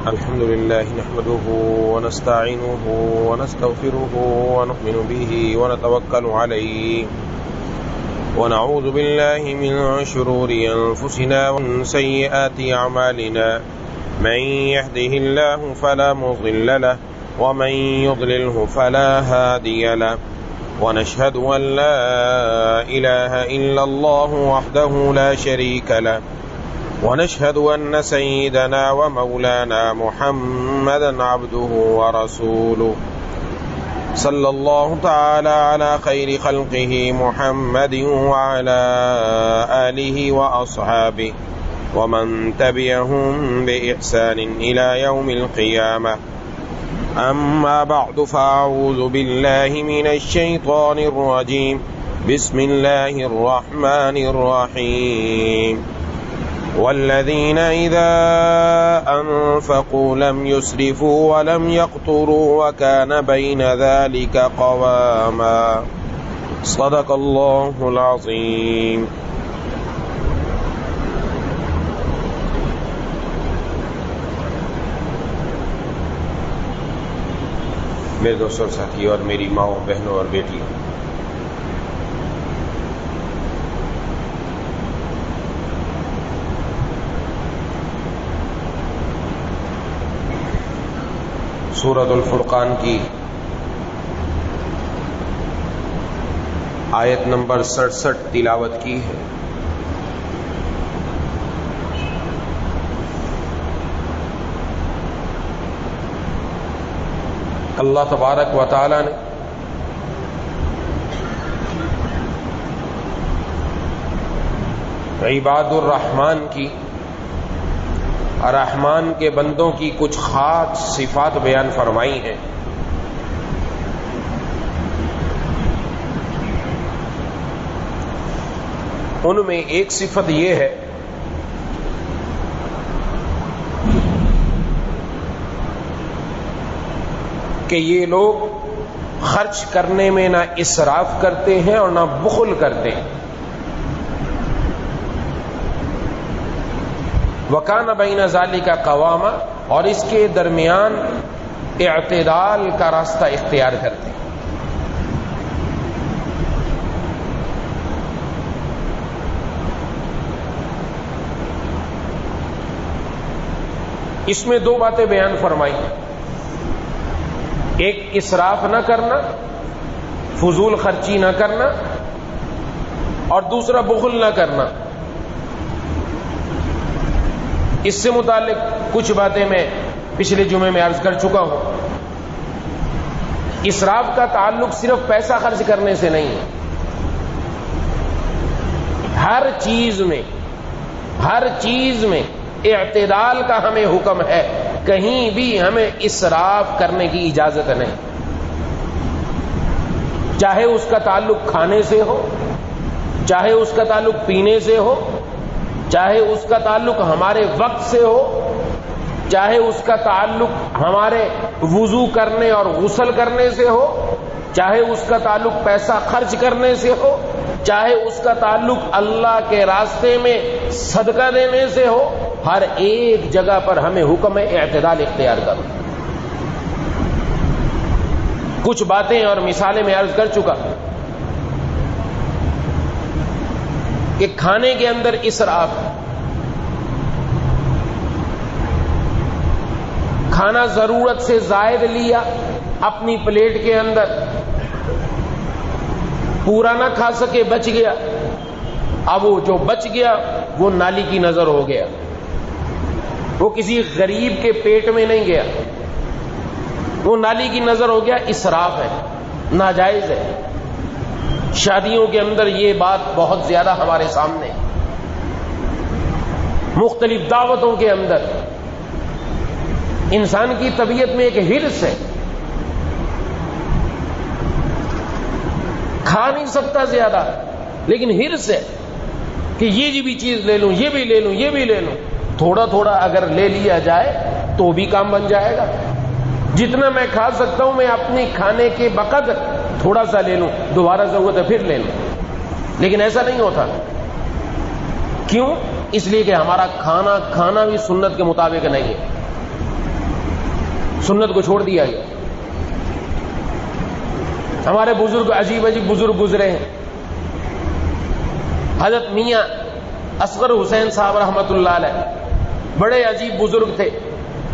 الحمد لله نحمده ونستعينه ونستغفره ونؤمن به ونتوكل عليه ونعوذ بالله من شرور أنفسنا ومن سيئات أعمالنا من يهده الله فلا مضل له ومن يضلله فلا هادي له ونشهد أن لا إله إلا الله وحده لا شريك له ونشهد أن سيدنا ومولانا محمدا عبده ورسوله صلى الله تعالى على خير خلقه محمد وعلى آله وأصحابه ومن تبعهم بإحسان إلى يوم القيامة. أما بعد فأعوذ بالله من الشيطان الرجيم. بسم الله الرحمن الرحيم. والذين إذا أنفقوا لم يسرفوا ولم يقتروا وكان بين ذلك قواما. صدق الله العظيم. میرے دوستوں اور ساتھیوں اور میری ماؤں بہنوں اور بیٹیوں، سورۃ الفرقان کی آیت نمبر 67 تلاوت کی ہے۔ اللہ تبارک و تعالی نے عباد الرحمن کی، رحمان کے بندوں کی کچھ خاص صفات بیان فرمائی ہیں۔ ان میں ایک صفت یہ ہے کہ یہ لوگ خرچ کرنے میں نہ اسراف کرتے ہیں اور نہ بخل کرتے ہیں۔ وَكَانَ بَيْنَ ذَلِكَ قَوَامًا، اور اس کے درمیان اعتدال کا راستہ اختیار کرتے ہیں۔ اس میں دو باتیں بیان فرمائی، ایک اسراف نہ کرنا، فضول خرچی نہ کرنا، اور دوسرا بخل نہ کرنا۔ اس سے متعلق کچھ باتیں میں پچھلے جمعے میں عرض کر چکا ہوں۔ اسراف کا تعلق صرف پیسہ خرچ کرنے سے نہیں ہے، ہر چیز میں اعتدال کا ہمیں حکم ہے، کہیں بھی ہمیں اسراف کرنے کی اجازت نہیں، چاہے اس کا تعلق کھانے سے ہو، چاہے اس کا تعلق پینے سے ہو، چاہے اس کا تعلق ہمارے وقت سے ہو، چاہے اس کا تعلق ہمارے وضو کرنے اور غسل کرنے سے ہو، چاہے اس کا تعلق پیسہ خرچ کرنے سے ہو، چاہے اس کا تعلق اللہ کے راستے میں صدقہ دینے سے ہو، ہر ایک جگہ پر ہمیں حکم ہے اعتدال اختیار کرو۔ کچھ باتیں اور مثالیں میں عرض کر چکا کہ کھانے کے اندر اسراف، کھانا ضرورت سے زائد لیا اپنی پلیٹ کے اندر، پورا نہ کھا سکے، بچ گیا، اب وہ جو بچ گیا وہ نالی کی نظر ہو گیا، وہ کسی غریب کے پیٹ میں نہیں گیا، وہ نالی کی نظر ہو گیا، اسراف ہے، ناجائز ہے۔ شادیوں کے اندر یہ بات بہت زیادہ ہمارے سامنے، مختلف دعوتوں کے اندر انسان کی طبیعت میں ایک ہرس ہے، کھا نہیں سکتا زیادہ لیکن ہرس ہے کہ یہ بھی چیز لے لوں، یہ بھی لے لوں، یہ بھی لے لوں۔ تھوڑا تھوڑا اگر لے لیا جائے تو بھی کام بن جائے گا۔ جتنا میں کھا سکتا ہوں میں اپنی کھانے کے بقدر تھوڑا سا لے لوں، دوبارہ ضرورت ہے پھر لے لوں، لیکن ایسا نہیں ہوتا۔ کیوں؟ اس لیے کہ ہمارا کھانا بھی سنت کے مطابق نہیں ہے۔ سنت کو چھوڑ دیا گیا. ہمارے بزرگ عجیب عجیب بزرگ گزرے ہیں. حضرت میاں اصغر حسین صاحب رحمۃ اللہ علیہ بڑے عجیب بزرگ تھے.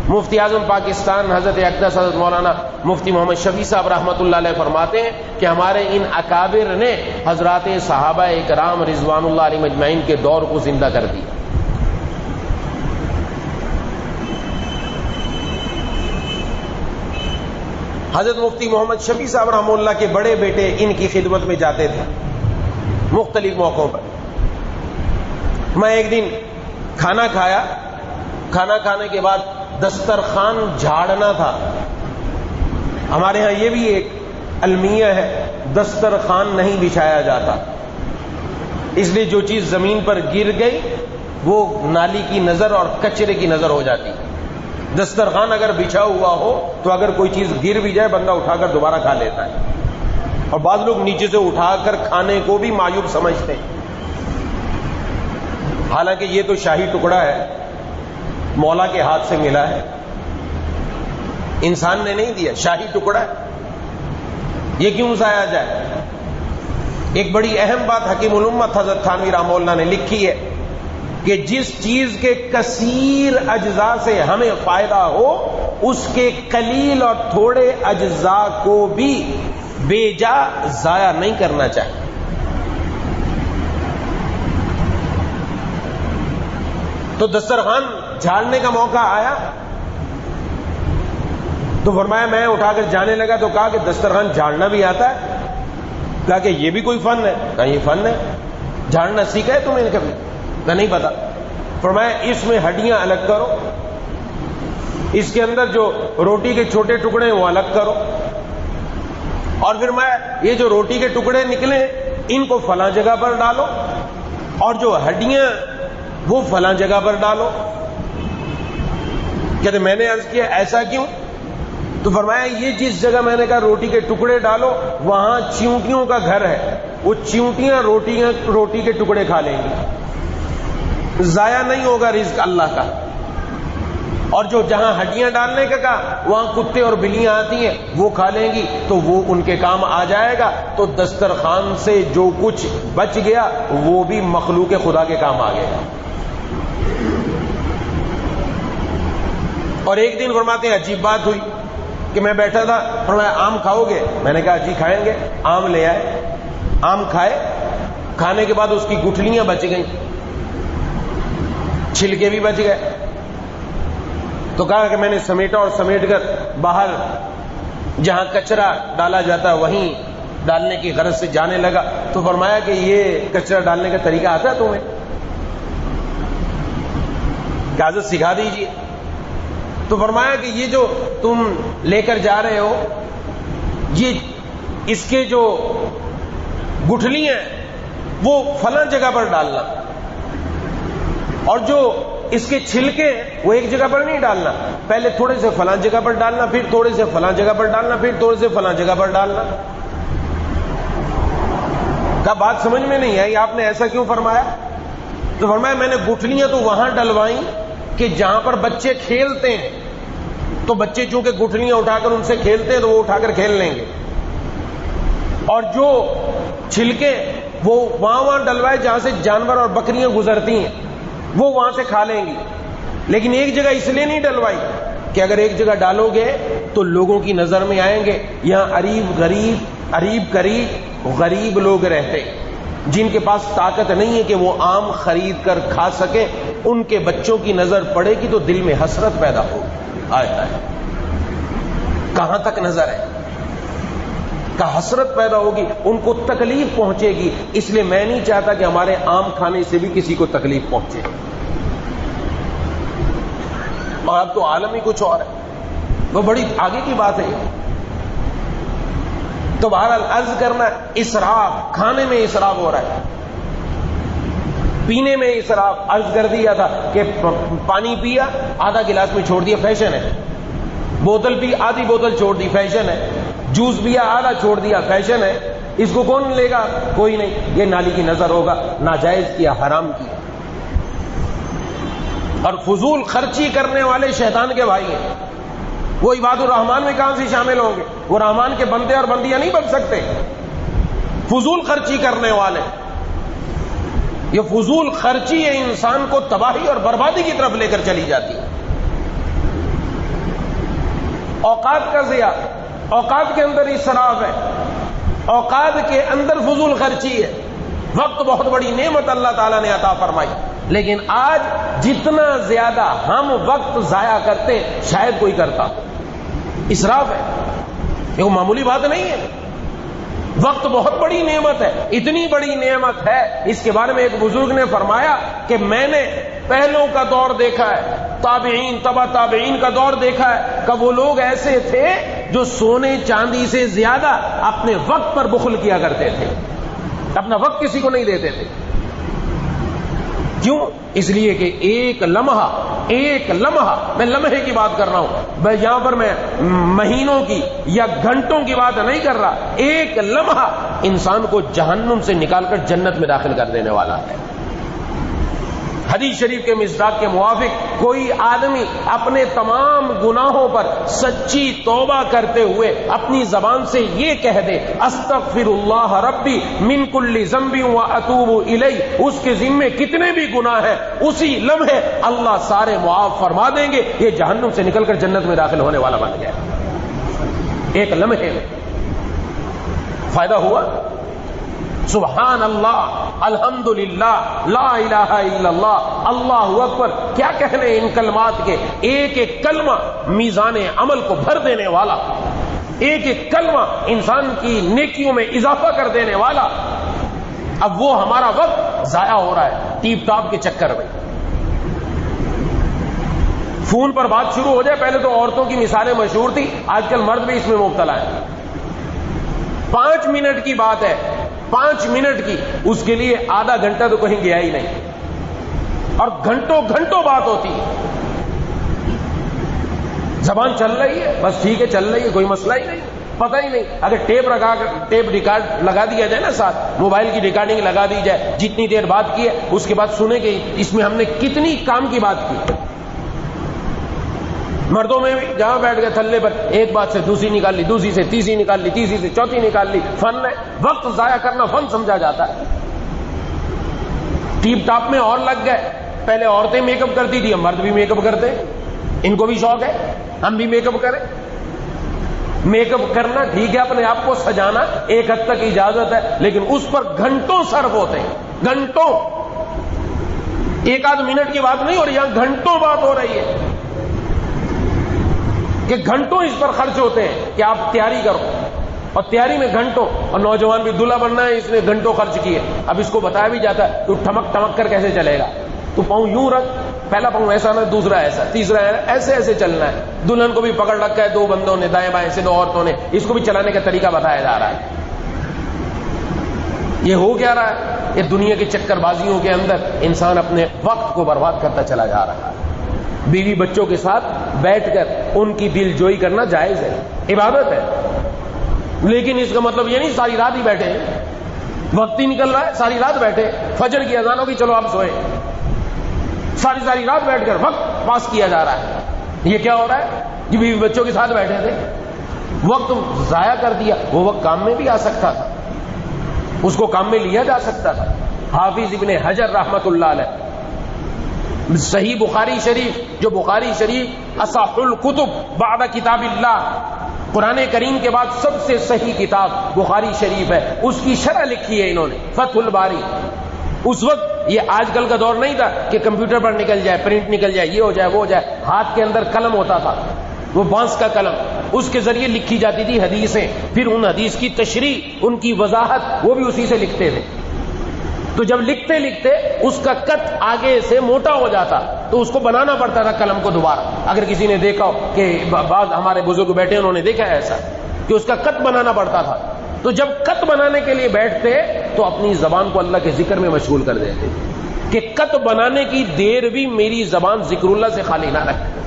مفتی اعظم پاکستان حضرت اقدس حضرت مولانا مفتی محمد شفیع صاحب رحمۃ اللہ علیہ فرماتے ہیں کہ ہمارے ان اکابر نے حضرات صحابہ کرام رضوان اللہ علیہم اجمعین کے دور کو زندہ کر دیا. حضرت مفتی محمد شفیع صاحب رحمہ اللہ کے بڑے بیٹے ان کی خدمت میں جاتے تھے مختلف موقعوں پر. میں ایک دن کھانا کھایا. کھانا کھانے کے بعد دسترخوان جھاڑنا تھا. ہمارے ہاں یہ بھی ایک المیہ ہے, دسترخوان نہیں بچھایا جاتا, اس لیے جو چیز زمین پر گر گئی وہ نالی کی نظر اور کچرے کی نظر ہو جاتی. دسترخوان اگر بچھا ہوا ہو تو اگر کوئی چیز گر بھی جائے بندہ اٹھا کر دوبارہ کھا لیتا ہے. اور بعض لوگ نیچے سے اٹھا کر کھانے کو بھی معیوب سمجھتے ہیں, حالانکہ یہ تو شاہی ٹکڑا ہے, مولا کے ہاتھ سے ملا ہے, انسان نے نہیں دیا, شاہی ٹکڑا ہے, یہ کیوں ضائع جائے. ایک بڑی اہم بات حکیم الامت حضرت تھانوی رحمہ اللہ نے لکھی ہے کہ جس چیز کے کثیر اجزاء سے ہمیں فائدہ ہو اس کے قلیل اور تھوڑے اجزاء کو بھی بے جا ضائع نہیں کرنا چاہیے. تو دسترخوان جھاڑنے کا موقع آیا تو فرمایا, میں اٹھا کر جانے لگا تو کہا کہ دسترخوان جھاڑنا بھی آتا ہے؟ کہا کہ یہ بھی کوئی فن ہے؟ کہا یہ فن ہے. جھاڑنا سیکھا ہے تم نے کبھی؟ کہا نہیں پتا. فرمایا اس میں ہڈیاں الگ کرو, اس کے اندر جو روٹی کے چھوٹے ٹکڑے ہیں وہ الگ کرو, اور پھر میں یہ جو روٹی کے ٹکڑے نکلے ان کو فلاں جگہ پر ڈالو, اور جو ہڈیاں وہ فلاں جگہ پر ڈالو. کہتے میں نے عرض کیا ایسا کیوں؟ تو فرمایا یہ جس جگہ میں نے کہا روٹی کے ٹکڑے ڈالو وہاں چیونٹیوں کا گھر ہے, وہ چیونٹیاں روٹی کے ٹکڑے کھا لیں گی, ضائع نہیں ہوگا رزق اللہ کا. اور جو جہاں ہڈیاں ڈالنے کا کہا وہاں کتے اور بلیاں آتی ہیں وہ کھا لیں گی تو وہ ان کے کام آ جائے گا. تو دسترخوان سے جو کچھ بچ گیا وہ بھی مخلوق خدا کے کام آ گیا. اور ایک دن فرماتے ہیں عجیب بات ہوئی کہ میں بیٹھا تھا, فرمایا آم کھاؤ گے؟ میں نے کہا جی کھائیں گے. آم لے آئے, آم کھائے. کھانے کے بعد اس کی گٹھلیاں بچ گئیں, چھلکے بھی بچ گئے. تو کہا کہ میں نے سمیٹا اور سمیٹ کر باہر جہاں کچرا ڈالا جاتا ہے وہیں ڈالنے کی غرض سے جانے لگا. تو فرمایا کہ یہ کچرا ڈالنے کا طریقہ آتا ہے تمہیں؟ اجازت سکھا دیجیے. تو فرمایا کہ یہ جو تم لے کر جا رہے ہو یہ اس کے جو گٹھلی ہیں وہ فلاں جگہ پر ڈالنا, اور جو اس کے چھلکے وہ ایک جگہ پر نہیں ڈالنا, پہلے تھوڑے سے فلاں جگہ پر ڈالنا, پھر تھوڑے سے فلاں جگہ پر ڈالنا, پھر تھوڑے سے فلاں جگہ پر ڈالنا. کیا بات سمجھ میں نہیں آئی؟ آپ نے ایسا کیوں فرمایا؟ تو فرمایا میں نے گٹھلیاں تو وہاں ڈلوائیں کہ جہاں پر بچے کھیلتے ہیں, تو بچے چونکہ گٹھلیاں اٹھا کر ان سے کھیلتے ہیں تو وہ اٹھا کر کھیل لیں گے, اور جو چھلکے وہ وہاں ڈلوائے جہاں سے جانور اور بکریاں گزرتی ہیں وہ وہاں سے کھا لیں گی. لیکن ایک جگہ اس لیے نہیں ڈلوائی کہ اگر ایک جگہ ڈالو گے تو لوگوں کی نظر میں آئیں گے یہاں قریب غریب لوگ رہتے جن کے پاس طاقت نہیں ہے کہ وہ آم خرید کر کھا سکے, ان کے بچوں کی نظر پڑے گی تو دل میں حسرت پیدا ہوگی. آتا ہے کہاں تک نظر ہے کا حسرت پیدا ہوگی, ان کو تکلیف پہنچے گی. اس لیے میں نہیں چاہتا کہ ہمارے آم کھانے سے بھی کسی کو تکلیف پہنچے. اور اب تو عالم ہی کچھ اور ہے, وہ بڑی آگے کی بات ہے. تو بہرحال عرض کرنا, اسراف, کھانے میں اسراف ہو رہا ہے, پینے میں اسراف. عرض کر دیا تھا کہ پانی پیا آدھا گلاس میں چھوڑ دیا, فیشن ہے. بوتل پی آدھی بوتل چھوڑ دی, فیشن ہے. جوس پیا آدھا چھوڑ دیا, فیشن ہے. اس کو کون لے گا؟ کوئی نہیں. یہ نالی کی نظر ہوگا, ناجائز کیا, حرام کیا. اور فضول خرچی کرنے والے شیطان کے بھائی ہیں. وہ عباد الرحمان میں کہاں سے شامل ہوں گے؟ وہ رحمان کے بندے اور بندیاں نہیں بن سکتے. فضول خرچی کرنے والے. یہ فضول خرچی ہے انسان کو تباہی اور بربادی کی طرف لے کر چلی جاتی ہے. اوقات کا ضیاع، اوقات کے اندر اسراف ہے، اوقات کے اندر فضول خرچی ہے. وقت بہت بڑی نعمت اللہ تعالیٰ نے عطا فرمائی، لیکن آج جتنا زیادہ ہم وقت ضائع کرتے شاید کوئی کرتا. اسراف ہے، یہ معمولی بات نہیں ہے. وقت بہت بڑی نعمت ہے، اتنی بڑی نعمت ہے، اس کے بارے میں ایک بزرگ نے فرمایا کہ میں نے پہلوں کا دور دیکھا ہے، تابعین تبع تابعین کا دور دیکھا ہے کہ وہ لوگ ایسے تھے جو سونے چاندی سے زیادہ اپنے وقت پر بخل کیا کرتے تھے، اپنا وقت کسی کو نہیں دیتے تھے. کیوں؟ اس لیے کہ ایک لمحہ میں لمحے کی بات کر رہا ہوں، یہاں پر میں مہینوں کی یا گھنٹوں کی بات نہیں کر رہا. ایک لمحہ انسان کو جہنم سے نکال کر جنت میں داخل کر دینے والا ہے. حدیث شریف کے مصداق کے موافق کوئی آدمی اپنے تمام گناہوں پر سچی توبہ کرتے ہوئے اپنی زبان سے یہ کہہ دے استغفر اللہ ربی من کل ذنب واتوب الیہ، اس کے ذمے کتنے بھی گناہ ہیں اسی لمحے اللہ سارے معاف فرما دیں گے. یہ جہنم سے نکل کر جنت میں داخل ہونے والا بن گیا. ایک لمحے میں فائدہ ہوا. سبحان اللہ، الحمدللہ، لا الہ الا اللہ، اللہ اکبر، کیا کہنے ان کلمات کے. ایک ایک کلمہ میزان عمل کو بھر دینے والا، ایک ایک کلمہ انسان کی نیکیوں میں اضافہ کر دینے والا. اب وہ ہمارا وقت ضائع ہو رہا ہے ٹیپ ٹاپ کے چکر میں. فون پر بات شروع ہو جائے، پہلے تو عورتوں کی مثالیں مشہور تھی، آج کل مرد بھی اس میں مبتلا ہے. 5 منٹ کی بات ہے، 5 منٹ کی، اس کے لیے آدھا گھنٹہ تو کہیں گیا ہی نہیں، اور گھنٹوں بات ہوتی ہے. زبان چل رہی ہے، بس ٹھیک ہے چل رہی ہے، کوئی مسئلہ ہی نہیں، پتہ ہی نہیں. اگر ٹیپ ریکارڈ لگا دیا جائے نا، ساتھ موبائل کی ریکارڈنگ لگا دی جائے، جتنی دیر بات کی ہے اس کے بعد سنیں کہ اس میں ہم نے کتنی کام کی بات کی. مردوں میں بھی جہاں بیٹھ گئے تھلے پر، ایک بات سے دوسری نکال لی، دوسری سے تیسری نکال لی، تیسری سے چوتھی نکال لی. فن ہے، وقت ضائع کرنا فن سمجھا جاتا ہے. ٹیپ ٹاپ میں اور لگ گئے. پہلے عورتیں میک اپ کرتی تھی، اب مرد بھی میک اپ کرتے ہیں. ان کو بھی شوق ہے ہم بھی میک اپ کریں. میک اپ کرنا ٹھیک ہے، اپنے آپ کو سجانا ایک حد تک اجازت ہے، لیکن اس پر گھنٹوں صرف ہوتے ہیں. گھنٹوں، ایک آدھ منٹ کی بات نہیں ہو رہی، یہاں گھنٹوں بات ہو رہی ہے کہ گھنٹوں اس پر خرچ ہوتے ہیں کہ آپ تیاری کرو، اور تیاری میں گھنٹوں. اور نوجوان بھی دلہا بننا ہے، اس نے گھنٹوں خرچ کیے. اب اس کو بتایا بھی جاتا ہے تو ٹمک کر کیسے چلے گا، تو پاؤں یوں رکھ، پہلا پاؤں ایسا نہ، دوسرا ایسا، تیسرا ایسے چلنا ہے. دلہن کو بھی پکڑ رکھا ہے 2 بندوں نے، دائیں بائیں سے 2 عورتوں نے، اس کو بھی چلانے کا طریقہ بتایا جا رہا ہے. یہ ہو کیا رہا ہے؟ یہ دنیا کی چکر بازیوں کے اندر انسان اپنے وقت کو برباد کرتا چلا جا رہا ہے. بیوی بچوں کے ساتھ بیٹھ کر ان کی دل جوئی کرنا جائز ہے، عبادت ہے، لیکن اس کا مطلب یہ نہیں ساری رات ہی بیٹھے ہیں. وقت ہی نکل رہا ہے، ساری رات بیٹھے، فجر کی اذان ہوگی چلو آپ سوئے، ساری رات بیٹھ کر وقت پاس کیا جا رہا ہے. یہ کیا ہو رہا ہے؟ جو بیوی بچوں کے ساتھ بیٹھے تھے، وقت ضائع کر دیا. وہ وقت کام میں بھی آ سکتا تھا، اس کو کام میں لیا جا سکتا تھا. حافظ ابن حجر رحمت اللہ علیہ، صحیح بخاری شریف، جو بخاری شریف اصح الکتب بعد کتاب اللہ، قرآن کریم کے بعد سب سے صحیح کتاب بخاری شریف ہے، اس کی شرح لکھی ہے انہوں نے، فتح الباری. اس وقت یہ آج کل کا دور نہیں تھا کہ کمپیوٹر پر نکل جائے، پرنٹ نکل جائے، یہ ہو جائے وہ ہو جائے. ہاتھ کے اندر قلم ہوتا تھا، وہ بانس کا قلم، اس کے ذریعے لکھی جاتی تھی حدیثیں. پھر ان حدیث کی تشریح، ان کی وضاحت، وہ بھی اسی سے لکھتے تھے. تو جب لکھتے اس کا کٹ آگے سے موٹا ہو جاتا تو اس کو بنانا پڑتا تھا قلم کو دوبارہ. اگر کسی نے دیکھا ہو کہ بعض ہمارے بزرگ بیٹھے انہوں نے دیکھا ہے ایسا کہ اس کا کٹ بنانا پڑتا تھا. تو جب کت بنانے کے لیے بیٹھتے تو اپنی زبان کو اللہ کے ذکر میں مشغول کر دیتے کہ کت بنانے کی دیر بھی میری زبان ذکر اللہ سے خالی نہ رکھے.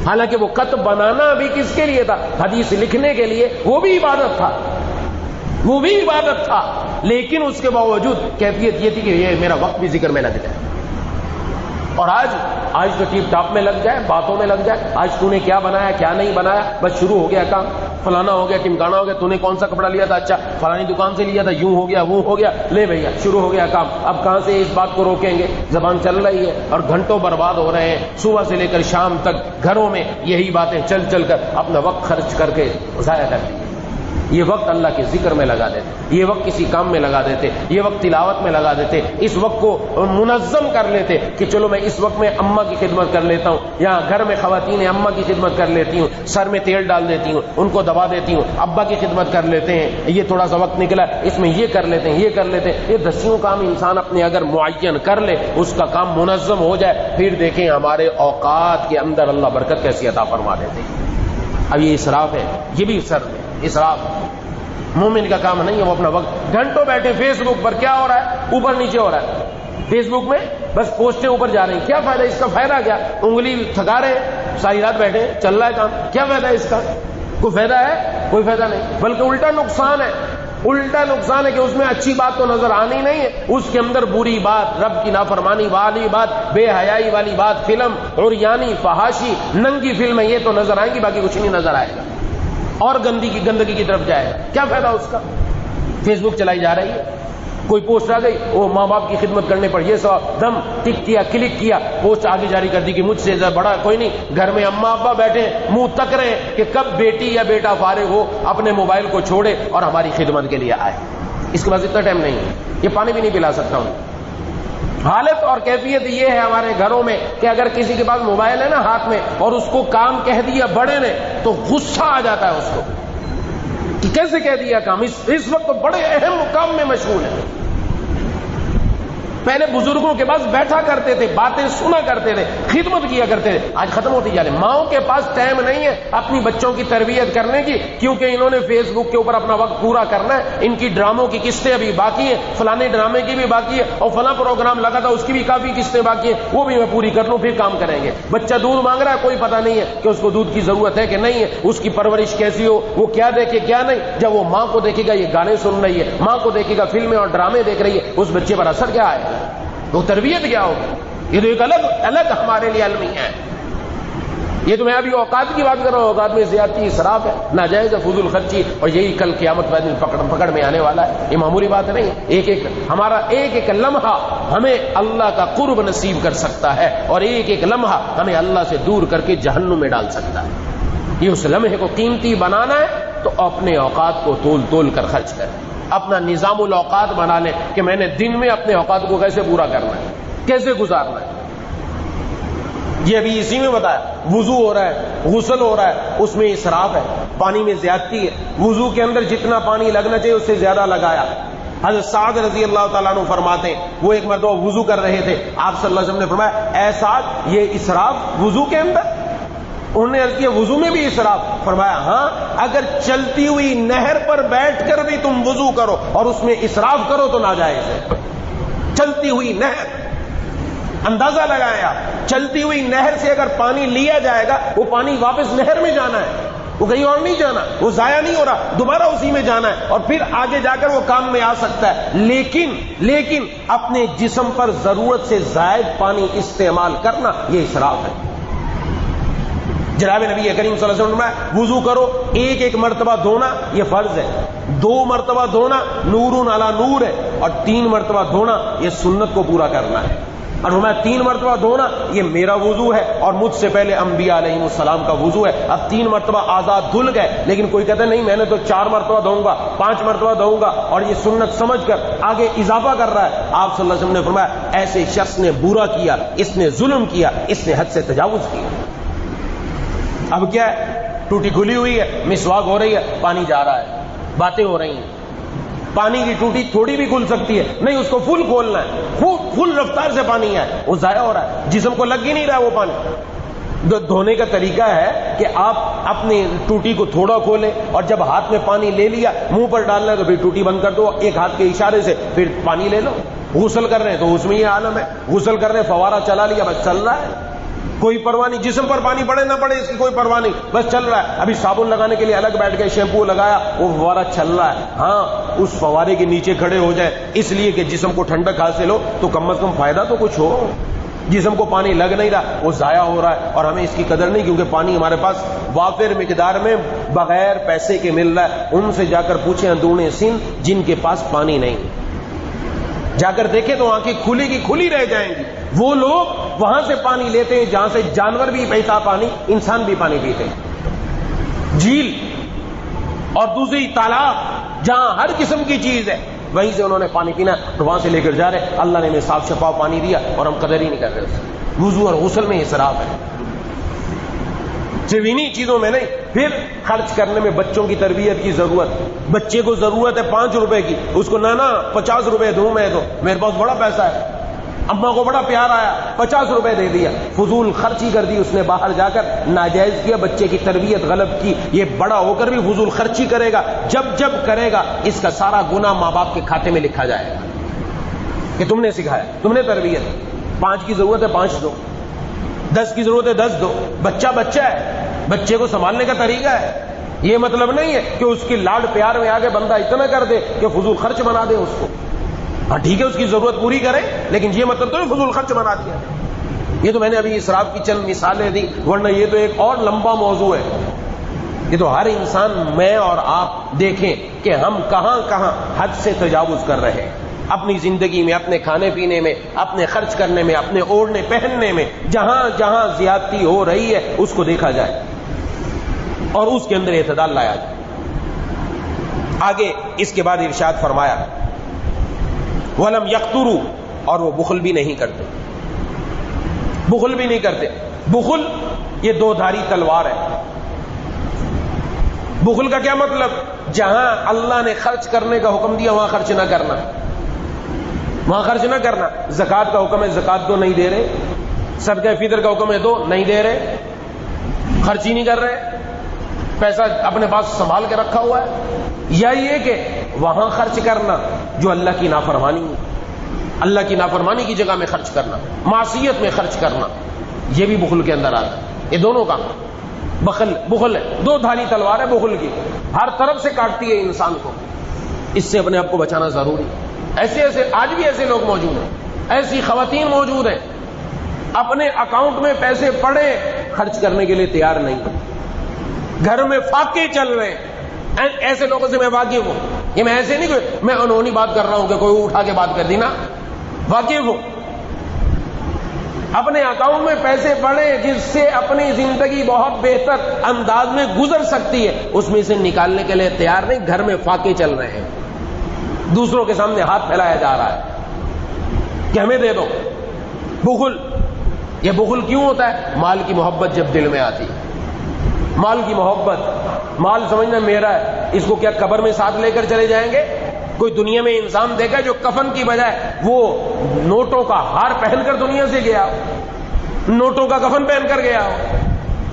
حالانکہ وہ کت بنانا بھی کس کے لیے تھا؟ حدیث لکھنے کے لیے. وہ بھی عبادت تھا، وہ بھی عبادت تھا، لیکن اس کے باوجود کیفیت یہ تھی کہ یہ میرا وقت بھی ذکر میں لگ جائے. اور آج تو ٹیپ ٹاپ میں لگ جائے، باتوں میں لگ جائے، آج تو نے کیا بنایا کیا نہیں بنایا، بس شروع ہو گیا کام، فلانا ہو گیا ٹمکانا ہو گیا، تو نے کون سا کپڑا لیا تھا، اچھا فلانی دکان سے لیا تھا، یوں ہو گیا وہ ہو گیا، لے بھیا شروع ہو گیا کام۔ اب کہاں سے اس بات کو روکیں گے؟ زبان چل رہی ہے اور گھنٹوں برباد ہو رہے ہیں، صبح سے لے کر شام تک گھروں میں یہی باتیں چل چل کر اپنا وقت خرچ کر کے ضائع کر دیں۔ یہ وقت اللہ کے ذکر میں لگا دیتے، یہ وقت کسی کام میں لگا دیتے، یہ وقت تلاوت میں لگا دیتے، اس وقت کو منظم کر لیتے کہ چلو میں اس وقت میں اماں کی خدمت کر لیتا ہوں، یا گھر میں خواتین اماں کی خدمت کر لیتی ہوں، سر میں تیل ڈال دیتی ہوں، ان کو دبا دیتی ہوں، ابا کی خدمت کر لیتے ہیں، یہ تھوڑا سا وقت نکلا اس میں یہ کر لیتے ہیں، یہ کر لیتے ہیں۔ یہ 10 کام انسان اپنے اگر معین کر لے، اس کا کام منظم ہو جائے، پھر دیکھیں ہمارے اوقات کے اندر اللہ برکت کیسی عطا فرما دیتے ہیں۔ اب یہ اسراف ہے، یہ بھی سر میں اسراف۔ مومن کا کام نہیں ہے وہ اپنا وقت گھنٹوں بیٹھے فیس بک پر، کیا ہو رہا ہے اوپر نیچے ہو رہا ہے، فیس بک میں بس پوسٹیں اوپر جا رہی ہیں، کیا فائدہ اس کا؟ فائدہ کیا؟ انگلی تھکا رہے ہیں، ساری رات بیٹھے چل رہا ہے کام، کیا فائدہ ہے اس کا؟ کوئی فائدہ ہے؟ کوئی فائدہ نہیں، بلکہ الٹا نقصان ہے۔ الٹا نقصان ہے کہ اس میں اچھی بات تو نظر آنی نہیں ہے، اس کے اندر بری بات، رب کی نافرمانی والی بات، بے حیائی والی بات، فلم عریانی فحاشی ننگی فلمیں یہ تو نظر آئیں گی، باقی کچھ نہیں نظر آئے گا، اور گندگی کی طرف جائے گا۔ کیا فائدہ اس کا؟ فیس بک چلائی جا رہی ہے، کوئی پوسٹ آ گئی، وہ ماں باپ کی خدمت کرنے پر یہ سب دم ٹک کیا، کلک کیا، پوسٹ آگے جاری کر دی کہ مجھ سے بڑا کوئی نہیں۔ گھر میں اماں ابا بیٹھے منہ تک رہے ہیں کہ کب بیٹی یا بیٹا فارغ ہو، اپنے موبائل کو چھوڑے اور ہماری خدمت کے لیے آئے۔ اس کے پاس اتنا ٹائم نہیں ہے، یہ پانی بھی نہیں پلا سکتا ہوں۔ حالت اور کیفیت یہ ہے ہمارے گھروں میں کہ اگر کسی کے پاس موبائل ہے نا ہاتھ میں اور اس کو کام کہہ دیا بڑے نے تو غصہ آ جاتا ہے اس کو کہ کیسے کہہ دیا کام، اس وقت تو بڑے اہم کام میں مشغول ہے۔ پہلے بزرگوں کے پاس بیٹھا کرتے تھے، باتیں سنا کرتے تھے، خدمت کیا کرتے تھے، آج ختم ہوتی جا رہی۔ ماؤں کے پاس ٹائم نہیں ہے اپنی بچوں کی تربیت کرنے کی، کیونکہ انہوں نے فیس بک کے اوپر اپنا وقت پورا کرنا ہے۔ ان کی ڈراموں کی قسطیں ابھی باقی ہیں، فلانے ڈرامے کی بھی باقی ہے، اور فلاں پروگرام لگا تھا اس کی بھی کافی قسطیں باقی ہیں، وہ بھی میں پوری کر لوں پھر کام کریں گے۔ بچہ دودھ مانگ رہا ہے، کوئی پتہ نہیں ہے کہ اس کو دودھ کی ضرورت ہے کہ نہیں ہے، اس کی پرورش کیسی ہو، وہ کیا دیکھے کیا نہیں۔ جب وہ ماں کو دیکھے گا یہ گانے سن رہی ہے، ماں کو دیکھے گا فلمیں اور ڈرامے دیکھ رہی ہے، اس بچے پر اثر کیا آئے گا؟ وہ تربیت کیا ہوگی؟ یہ تو ایک الگ ہمارے لیے المیہ ہے۔ یہ تو میں ابھی اوقات کی بات کر رہا ہوں، اوقات میں زیادتی اسراف ہے، ناجائز فضول خرچی، اور یہی کل قیامت والے دن پکڑ میں آنے والا ہے۔ یہ معمولی بات نہیں، ہمارا ایک لمحہ ہمیں اللہ کا قرب نصیب کر سکتا ہے، اور ایک لمحہ ہمیں اللہ سے دور کر کے جہنم میں ڈال سکتا ہے۔ یہ اس لمحے کو قیمتی بنانا ہے تو اپنے اوقات کو تول کر خرچ کریں، اپنا نظام الاوقات بنا لیں کہ میں نے دن میں اپنے اوقات کو کیسے پورا کرنا ہے، کیسے گزارنا ہے۔ یہ ابھی اسی میں بتایا، وضو ہو رہا ہے، غسل ہو رہا ہے، اس میں اسراف ہے، پانی میں زیادتی ہے، وضو کے اندر جتنا پانی لگنا چاہیے اس سے زیادہ لگایا۔ حضرت سعد رضی اللہ تعالیٰ عنہ فرماتے ہیں، وہ ایک مرتبہ وضو کر رہے تھے، آپ صلی اللہ علیہ وسلم نے فرمایا اے سعد یہ اسراف وضو کے اندر؟ انہوں نے عرض کیا وضو میں بھی اسراف؟ فرمایا ہاں، اگر چلتی ہوئی نہر پر بیٹھ کر بھی تم وضو کرو اور اس میں اسراف کرو تو ناجائز ہے۔ چلتی ہوئی نہر، اندازہ لگایا، چلتی ہوئی نہر سے اگر پانی لیا جائے گا وہ پانی واپس نہر میں جانا ہے، وہ کہیں اور نہیں جانا، وہ ضائع نہیں ہو رہا، دوبارہ اسی میں جانا ہے اور پھر آگے جا کر وہ کام میں آ سکتا ہے۔ لیکن اپنے جسم پر ضرورت سے زائد پانی استعمال کرنا یہ اسراف ہے۔ جناب نبی کریم صلی اللہ علیہ وسلم نے وضو کرو، ایک مرتبہ دھونا یہ فرض ہے، 2 مرتبہ دھونا نور علی نور ہے، اور 3 مرتبہ دھونا یہ سنت کو پورا کرنا ہے۔ اور میں 3 مرتبہ دھونا یہ میرا وضو ہے اور مجھ سے پہلے انبیاء علیہ السلام کا وضو ہے۔ اب 3 مرتبہ آزاد دھل گئے، لیکن کوئی کہتا ہے نہیں میں نے تو 4 مرتبہ دھوؤں گا، 5 مرتبہ دھوؤں گا، اور یہ سنت سمجھ کر آگے اضافہ کر رہا ہے۔ آپ صلی اللہ علیہ وسلم نے فرمایا ایسے شخص نے برا کیا، اس نے ظلم کیا، اس نے حد سے تجاوز کیا۔ اب کیا ہے، ٹوٹی کھلی ہوئی ہے، مسواک ہو رہی ہے، پانی جا رہا ہے، باتیں ہو رہی ہیں۔ پانی کی ٹوٹی تھوڑی بھی کھل سکتی ہے، نہیں اس کو فل کھولنا ہے، فل رفتار سے پانی ہے، وہ ضائع ہو رہا ہے، جسم کو لگ ہی نہیں رہا وہ پانی۔ دھونے کا طریقہ ہے کہ آپ اپنی ٹوٹی کو تھوڑا کھولیں اور جب ہاتھ میں پانی لے لیا منہ پر ڈالنا ہے تو پھر ٹوٹی بند کر دو ایک ہاتھ کے اشارے سے، پھر پانی لے لو۔ غسل کر رہے ہیں تو اس میں یہ عالم ہے، غسل کر رہے ہیں فوارہ چلا لیا بس چل رہا ہے، کوئی پرواہ نہیں، جسم پر پانی پڑے نہ پڑے اس کی کوئی پرواہ نہیں، بس چل رہا ہے۔ ابھی صابن لگانے کے لیے الگ بیٹھ گئے، شیمپو لگایا، وہ فوارہ چل رہا ہے۔ ہاں اس فوارے کے نیچے کھڑے ہو جائے اس لیے کہ جسم کو ٹھنڈک حاصل ہو تو کم از کم فائدہ تو کچھ ہو۔ جسم کو پانی لگ نہیں رہا، وہ ضائع ہو رہا ہے اور ہمیں اس کی قدر نہیں، کیونکہ پانی ہمارے پاس وافر مقدار میں بغیر پیسے کے مل رہا ہے۔ ان سے جا کر پوچھیں اندرون سندھ جن کے پاس پانی نہیں، جا کر دیکھیں تو آنکھیں کھلی کی کھلی رہ جائیں گی۔ وہ لوگ وہاں سے پانی لیتے ہیں جہاں سے جانور بھی پیتا پانی، انسان بھی پانی پیتے ہیں۔ جھیل اور دوسری تالاب جہاں ہر قسم کی چیز ہے، وہیں سے انہوں نے پانی پینا اور وہاں سے لے کر جا رہے۔ اللہ نے ہمیں صاف شفاف پانی دیا اور ہم قدر ہی نہیں کر رہے اس کی۔ وضو اور غسل میں اسراف ہے، صرف انہی چیزوں میں نہیں۔ پھر خرچ کرنے میں بچوں کی تربیت کی ضرورت، بچے کو ضرورت ہے 5 روپے کی، اس کو نانا 50 روپے دوں میں، تو میرے پاس بڑا پیسہ ہے، اماں کو بڑا پیار آیا 50 روپے دے دیا، فضول خرچی کر دی اس نے، باہر جا کر ناجائز کیا، بچے کی تربیت غلط کی۔ یہ بڑا ہو کر بھی فضول خرچی کرے گا، جب کرے گا اس کا سارا گناہ ماں باپ کے کھاتے میں لکھا جائے گا کہ تم نے سکھایا، تم نے تربیت۔ 5 کی ضرورت ہے 5 دو، 10 کی ضرورت ہے 10 دو۔ بچہ ہے، بچے کو سنبھالنے کا طریقہ ہے۔ یہ مطلب نہیں ہے کہ اس کی لاڈ پیار میں آگے بندہ اتنا کر دے کہ فضول خرچ بنا دے اس کو۔ ہاں ٹھیک ہے، اس کی ضرورت پوری کرے، لیکن یہ مطلب تو نہیں فضول خرچ بنا دیا۔ یہ تو میں نے ابھی اسراف کی چند مثالیں دی، ورنہ یہ تو ایک اور لمبا موضوع ہے۔ یہ تو ہر انسان، میں اور آپ دیکھیں کہ ہم کہاں کہاں حد سے تجاوز کر رہے ہیں اپنی زندگی میں، اپنے کھانے پینے میں، اپنے خرچ کرنے میں، اپنے اوڑھنے پہننے میں۔ جہاں جہاں زیادتی ہو رہی ہے اس کو دیکھا جائے اور اس کے اندر اعتدال لایا جائے۔ آگے اس کے بعد ارشاد فرمایا وَلَمْ يَقْتُرُوا، اور وہ بخل بھی نہیں کرتے، بخل بھی نہیں کرتے۔ بخل یہ 2 دھاری تلوار ہے۔ بخل کا کیا مطلب؟ جہاں اللہ نے خرچ کرنے کا حکم دیا وہاں خرچ نہ کرنا، وہاں خرچ نہ کرنا۔ زکوٰۃ کا حکم ہے زکوٰۃ دو، نہیں دے رہے۔ صدقہ فطر کا حکم ہے دو، نہیں دے رہے، خرچ ہی نہیں کر رہے، پیسہ اپنے پاس سنبھال کے رکھا ہوا ہے۔ یا یہ کہ وہاں خرچ کرنا جو اللہ کی نافرمانی ہے، اللہ کی نافرمانی کی جگہ میں خرچ کرنا، معصیت میں خرچ کرنا، یہ بھی بخل کے اندر آتا ہے۔ یہ دونوں کام بخل ہے، 2 دھاری تلوار ہے بخل کی، ہر طرف سے کاٹتی ہے انسان کو۔ اس سے اپنے آپ کو بچانا ضروری ہے۔ ایسے آج بھی ایسے لوگ موجود ہیں، ایسی خواتین موجود ہیں، اپنے اکاؤنٹ میں پیسے پڑے خرچ کرنے کے لیے تیار نہیں، گھر میں فاقے چل رہے ہیں۔ ایسے لوگوں سے میں واقف ہوں، یہ میں ایسے نہیں کہ میں انہونی بات کر رہا ہوں کہ کوئی اٹھا کے بات کر دی، نا، واقف ہوں۔ اپنے اکاؤنٹ میں پیسے پڑے جس سے اپنی زندگی بہت بہتر انداز میں گزر سکتی ہے، اس میں سے نکالنے کے لیے تیار نہیں، گھر میں فاقے چل رہے ہیں، دوسروں کے سامنے ہاتھ پھیلایا جا رہا ہے کہ ہمیں دے دو۔ بخل، یہ بخل کیوں ہوتا ہے؟ مال کی محبت جب دل میں آتی، مال کی محبت، مال سمجھنا میرا ہے، اس کو کیا قبر میں ساتھ لے کر چلے جائیں گے؟ کوئی دنیا میں انسان دیکھا جو کفن کی بجائے وہ نوٹوں کا ہار پہن کر دنیا سے گیا ہو، نوٹوں کا کفن پہن کر گیا ہو؟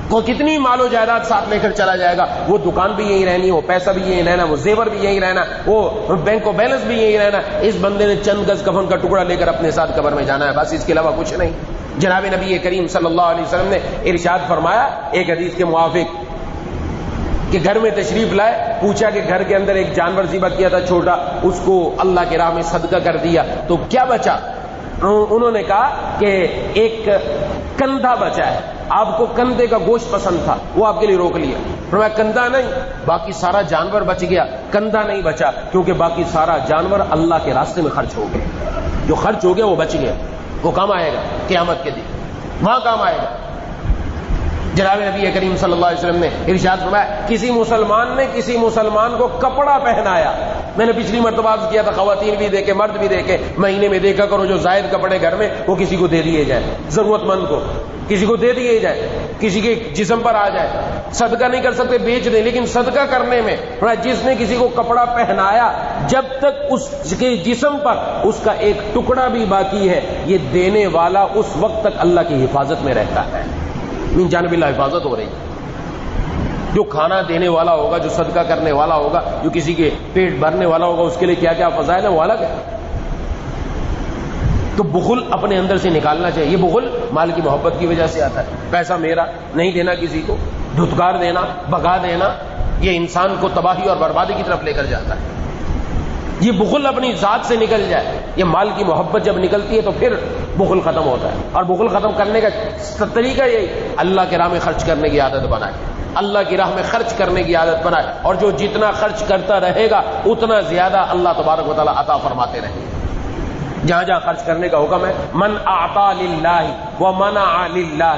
کو کتنی مال و جائیداد ساتھ لے کر چلا جائے گا، وہ دکان بھی یہی رہنی، وہ پیسہ بھی یہی رہنا، وہ زیور بھی یہی رہنا، وہ بینک و بیلنس بھی یہی رہنا۔ اس بندے نے چند گز کفن کا ٹکڑا لے کر اپنے ساتھ قبر میں جانا ہے، بس اس کے علاوہ کچھ نہیں۔ جناب نبی کریم صلی اللہ علیہ وسلم نے ارشاد فرمایا ایک حدیث کے موافق کہ گھر میں تشریف لائے، پوچھا کہ گھر کے اندر ایک جانور ذبح کیا تھا چھوٹا، اس کو اللہ کی راہ میں صدقہ کر دیا تو کیا بچا؟ انہوں نے کہا کہ ایک کندھا بچا ہے، آپ کو کندھے کا گوشت پسند تھا، وہ آپ کے لیے روک لیا۔ فرمایا کندھا نہیں، باقی سارا جانور بچ گیا، کندھا نہیں بچا کیونکہ باقی سارا جانور اللہ کے راستے میں خرچ ہو گیا، جو خرچ ہو گیا وہ بچ گیا، وہ کام آئے گا قیامت کے دن، وہاں کام آئے گا۔ جناب نبی کریم صلی اللہ علیہ وسلم نے ارشاد فرمایا کسی مسلمان نے کسی مسلمان کو کپڑا پہنایا، میں نے پچھلی مرتبہ عرض کیا تھا خواتین بھی دیکھے مرد بھی دیکھے، مہینے میں دیکھا کرو جو زائد کپڑے گھر میں وہ کسی کو دے دیے جائے، ضرورت مند کو کسی کو دے دیے جائے، کسی کے جسم پر آ جائے، صدقہ نہیں کر سکتے بیچ دیں، لیکن صدقہ کرنے میں جس نے کسی کو کپڑا پہنایا جب تک اس کے جسم پر اس کا ایک ٹکڑا بھی باقی ہے، یہ دینے والا اس وقت تک اللہ کی حفاظت میں رہتا ہے، من جانب اللہ حفاظت ہو رہی ہے۔ جو کھانا دینے والا ہوگا، جو صدقہ کرنے والا ہوگا، جو کسی کے پیٹ بھرنے والا ہوگا، اس کے لیے کیا کیا فضائل ہے وہ الگ ہے۔ تو بخل اپنے اندر سے نکالنا چاہیے۔ یہ بخل مال کی محبت کی وجہ سے آتا ہے، پیسہ میرا نہیں دینا کسی کو، دھتکار دینا، بھگا دینا، یہ انسان کو تباہی اور بربادی کی طرف لے کر جاتا ہے۔ یہ بخل اپنی ذات سے نکل جائے، یہ مال کی محبت جب نکلتی ہے تو پھر بخل ختم ہوتا ہے. اور بخل ختم کرنے کا طریقہ یہی اللہ کے راہ میں خرچ کرنے کی عادت بنائے, اللہ کی راہ میں خرچ کرنے کی عادت بنائے, اور جو جتنا خرچ کرتا رہے گا اتنا زیادہ اللہ تبارک و تعالیٰ عطا فرماتے رہیں گے. جہاں جہاں خرچ کرنے کا حکم ہے, من اعطا للہ ومنع للہ,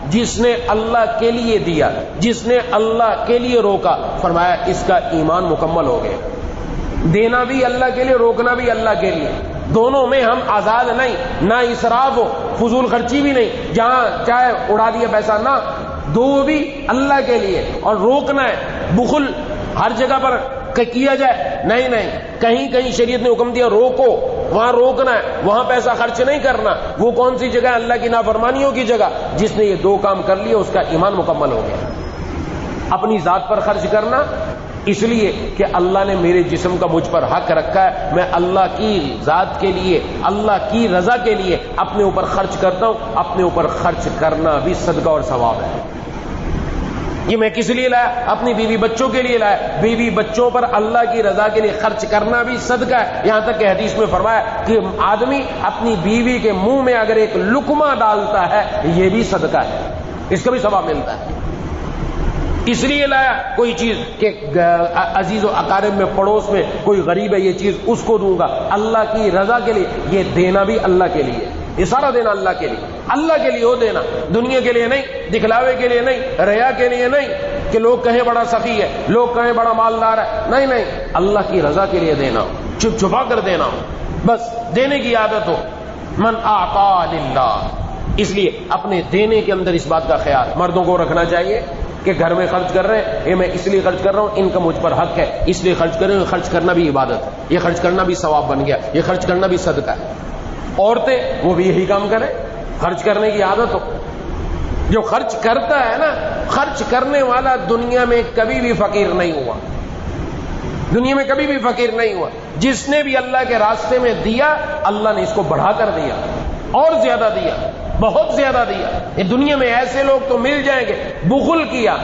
جس نے اللہ کے لیے دیا, جس نے اللہ کے لیے روکا, فرمایا اس کا ایمان مکمل ہو گیا. دینا بھی اللہ کے لیے, روکنا بھی اللہ کے لیے, دونوں میں ہم آزاد نہیں, نہ اسراف ہو, فضول خرچی بھی نہیں, جہاں چاہے اڑا دیا پیسہ, نہ, دو بھی اللہ کے لیے. اور روکنا ہے, بخل ہر جگہ پر کیا جائے, نہیں نہیں, کہیں کہیں شریعت نے حکم دیا روکو, وہاں روکنا ہے, وہاں پیسہ خرچ نہیں کرنا. وہ کون سی جگہ؟ اللہ کی نافرمانیوں کی جگہ. جس نے یہ دو کام کر لیے اس کا ایمان مکمل ہو گیا. اپنی ذات پر خرچ کرنا اس لیے کہ اللہ نے میرے جسم کا مجھ پر حق رکھا ہے, میں اللہ کی ذات کے لیے, اللہ کی رضا کے لیے اپنے اوپر خرچ کرتا ہوں. اپنے اوپر خرچ کرنا بھی صدقہ اور ثواب ہے. یہ میں کس لیے لایا؟ اپنی بیوی بچوں کے لیے لایا. بیوی بچوں پر اللہ کی رضا کے لیے خرچ کرنا بھی صدقہ ہے. یہاں تک کہ حدیث میں فرمایا کہ آدمی اپنی بیوی کے منہ میں اگر ایک لقمہ ڈالتا ہے یہ بھی صدقہ ہے, اس کا بھی ثواب ملتا ہے. اس لیے لایا کوئی چیز کہ عزیز و اقارب میں, پڑوس میں کوئی غریب ہے, یہ چیز اس کو دوں گا, اللہ کی رضا کے لیے. یہ دینا بھی اللہ کے لیے, یہ سارا دینا اللہ کے لیے, اللہ کے لیے ہو دینا, دنیا کے لیے نہیں, دکھلاوے کے لیے نہیں, ریا کے لیے نہیں کہ لوگ کہیں بڑا سخی ہے, لوگ کہیں بڑا مالدار ہے, نہیں نہیں, اللہ کی رضا کے لیے دینا, چھپ چھپا کر دینا, بس دینے کی عادت ہو. من اعطا للہ. اس لیے اپنے دینے کے اندر اس بات کا خیال مردوں کو رکھنا چاہیے کہ گھر میں خرچ کر رہے ہیں, یہ میں اس لیے خرچ کر رہا ہوں, ان کا مجھ پر حق ہے اس لیے خرچ کر رہے ہیں. خرچ کرنا بھی عبادت ہے, یہ خرچ کرنا بھی ثواب بن گیا, یہ خرچ کرنا بھی صدقہ ہے. عورتیں وہ بھی یہی کام کریں, خرچ کرنے کی عادت ہو. جو خرچ کرتا ہے نا, خرچ کرنے والا دنیا میں کبھی بھی فقیر نہیں ہوا, دنیا میں کبھی بھی فقیر نہیں ہوا. جس نے بھی اللہ کے راستے میں دیا, اللہ نے اس کو بڑھا کر دیا, اور زیادہ دیا, بہت زیادہ دیا. یہ دنیا میں ایسے لوگ تو مل جائیں گے, بخل کیا